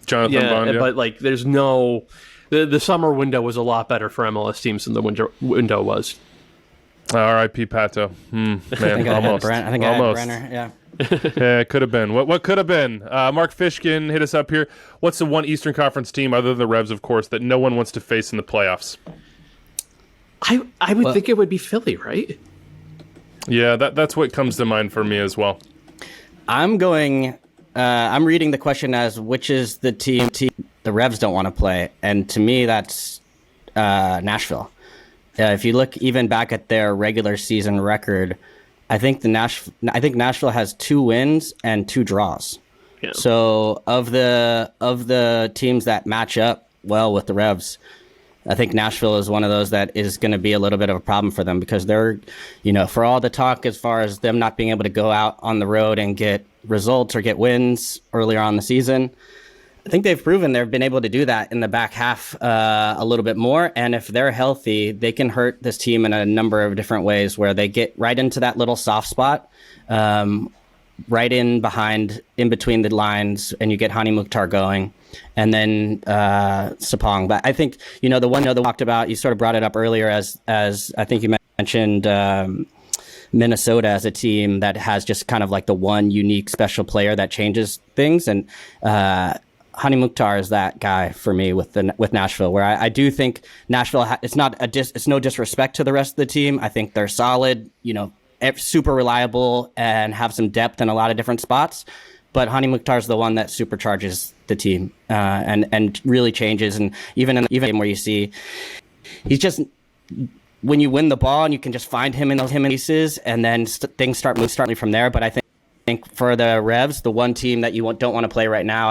Jonathan Bond, yeah.
But there's no... The summer window was a lot better for MLS teams than the winter window was.
R.I.P. Pato. Man, almost.
I think
almost.
I had Brenner, yeah.
Yeah, it could have been. What could have been? Mark Fishkin hit us up here. What's the one Eastern Conference team, other than the Revs, of course, that no one wants to face in the playoffs?
I would think it would be Philly, right?
Yeah, that's what comes to mind for me as well.
I'm reading the question as which is the team the Revs don't want to play, and to me that's Nashville. If you look even back at their regular season record, I think Nashville has 2 wins and 2 draws. Yeah. So of the teams that match up well with the Revs, I think Nashville is one of those that is going to be a little bit of a problem for them because they're, for all the talk as far as them not being able to go out on the road and get results or get wins earlier on in the season, I think they've proven they've been able to do that in the back half a little bit more. And if they're healthy, they can hurt this team in a number of different ways where they get right into that little soft spot, right in between the lines, and you get Hani Mukhtar going. And then Sapong. But I think, the one that talked about, you sort of brought it up earlier as I think you mentioned Minnesota as a team that has just kind of like the one unique special player that changes things. And Hani Mukhtar is that guy for me with Nashville, where I do think Nashville, it's no disrespect to the rest of the team. I think they're solid, super reliable and have some depth in a lot of different spots. But Hani Mukhtar is the one that supercharges the team and really changes. And even in the game where you see, he's just, when you win the ball and you can just find him in those pieces, and then things start moving from there. But I think for the Revs, the one team that you don't want to play right now,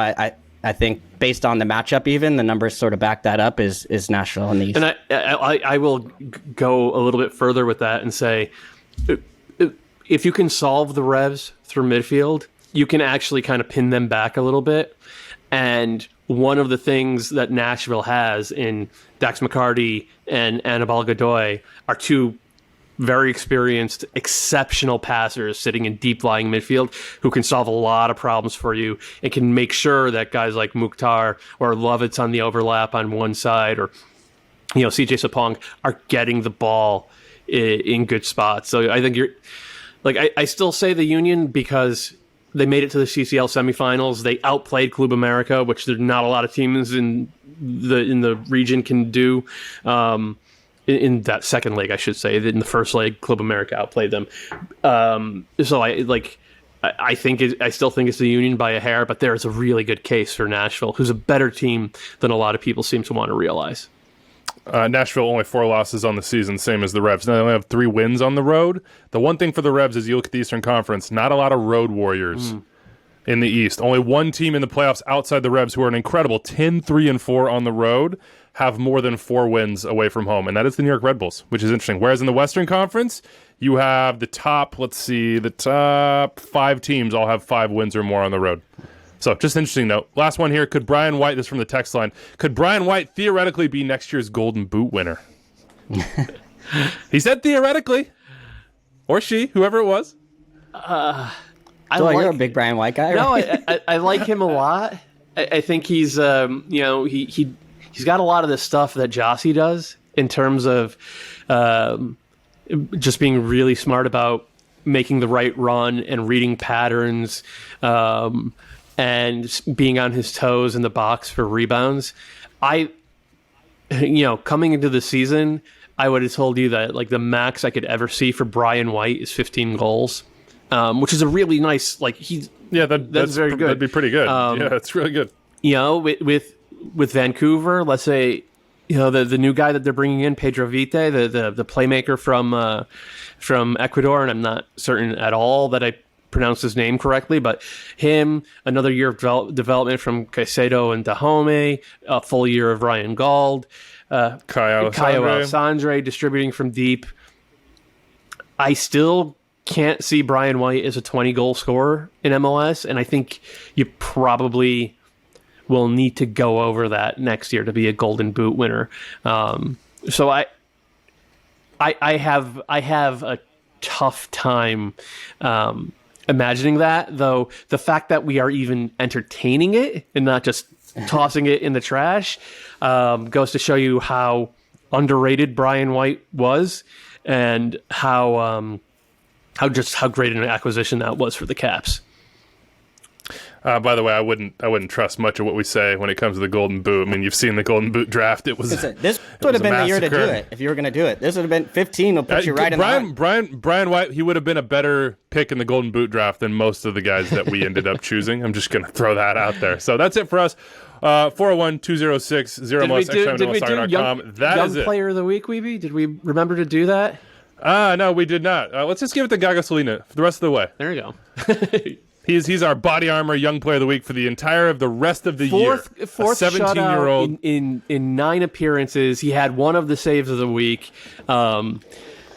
I think based on the matchup, even the numbers sort of back that up, is Nashville in the East.
And I will go a little bit further with that and say, if you can solve the Revs through midfield, you can actually kind of pin them back a little bit. And one of the things that Nashville has in Dax McCarty and Anibal Godoy are two very experienced, exceptional passers sitting in deep-lying midfield who can solve a lot of problems for you and can make sure that guys like Mukhtar or Lovitz on the overlap on one side, or CJ Sapong, are getting the ball in good spots. So I think I still say the Union because they made it to the CCL semifinals. They outplayed Club America, which there's not a lot of teams in the region can do. In that second leg, I should say. In the first leg, Club America outplayed them. So I still think it's the Union by a hair, but there's a really good case for Nashville, who's a better team than a lot of people seem to want to realize.
Nashville only 4 losses on the season, same as the Revs. Now they only have 3 wins on the road. The one thing for the Revs is you look at the Eastern Conference, not a lot of road warriors in the East. Only one team in the playoffs outside the Revs who are an incredible 10-3-4 on the road have more than 4 wins away from home, and that is the New York Red Bulls, which is interesting. Whereas in the Western Conference, you have the top 5 teams all have 5 wins or more on the road. So, just interesting note. Last one here. Could Brian White, this is from the text line, could Brian White theoretically be next year's Golden Boot winner? He said theoretically. Or she, whoever it was.
You're a big Brian White guy, right?
No, I like him a lot. I think he's, he's got a lot of the stuff that Jozy does in terms of just being really smart about making the right run and reading patterns, and being on his toes in the box for rebounds. Coming into the season, I would have told you that the max I could ever see for Brian White is 15 goals, which is a really nice, that's very good.
That'd be pretty good. It's really good.
With Vancouver, let's say, the new guy that they're bringing in, Pedro Vite, the playmaker from Ecuador, and I'm not certain at all that I pronounced his name correctly, but him, another year of development from Caicedo and Dahomey, a full year of Ryan Gauld, Caio Alexandre distributing from deep. I still can't see Brian White as a 20-goal scorer in MLS, and I think you probably will need to go over that next year to be a Golden Boot winner. So I have a tough time imagining that, though the fact that we are even entertaining it and not just tossing it in the trash goes to show you how underrated Brian White was and how great an acquisition that was for the Caps.
By the way, I wouldn't trust much of what we say when it comes to the Golden Boot. I mean, you've seen the Golden Boot draft.
This would have been the year to do it if you were going to do it. This would have been 15. Will put you right in the
Brian White, he would have been a better pick in the Golden Boot draft than most of the guys that we ended up choosing. I'm just going to throw that out there. So that's it for us. 401-206-0MLS. That is it.
Young Player of the Week, Weeby? Did we remember to do that?
No, we did not. Let's just give it to Gaga Salina for the rest of the way.
There you go.
He's our body armor young player of the week for the rest of the year.
Fourth 17-year-old in 9 appearances. He had one of the saves of the week. I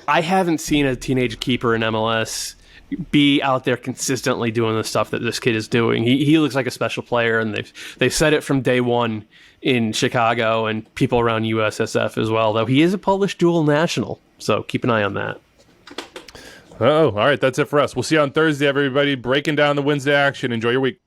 haven't seen a teenage keeper in MLS be out there consistently doing the stuff that this kid is doing. He looks like a special player, and they've said it from day one in Chicago and people around USSF as well, though he is a Polish dual national. So keep an eye on that.
Oh, all right. That's it for us. We'll see you on Thursday, everybody. Breaking down the Wednesday action. Enjoy your week.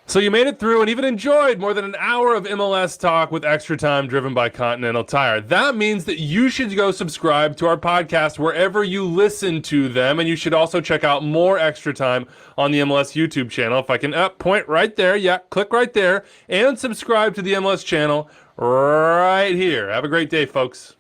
So you made it through and even enjoyed more than an hour of MLS talk with extra time driven by Continental Tire. That means that you should go subscribe to our podcast wherever you listen to them, and you should also check out more extra time on the MLS YouTube channel. If I can point right there, click right there, and subscribe to the MLS channel right here. Have a great day, folks.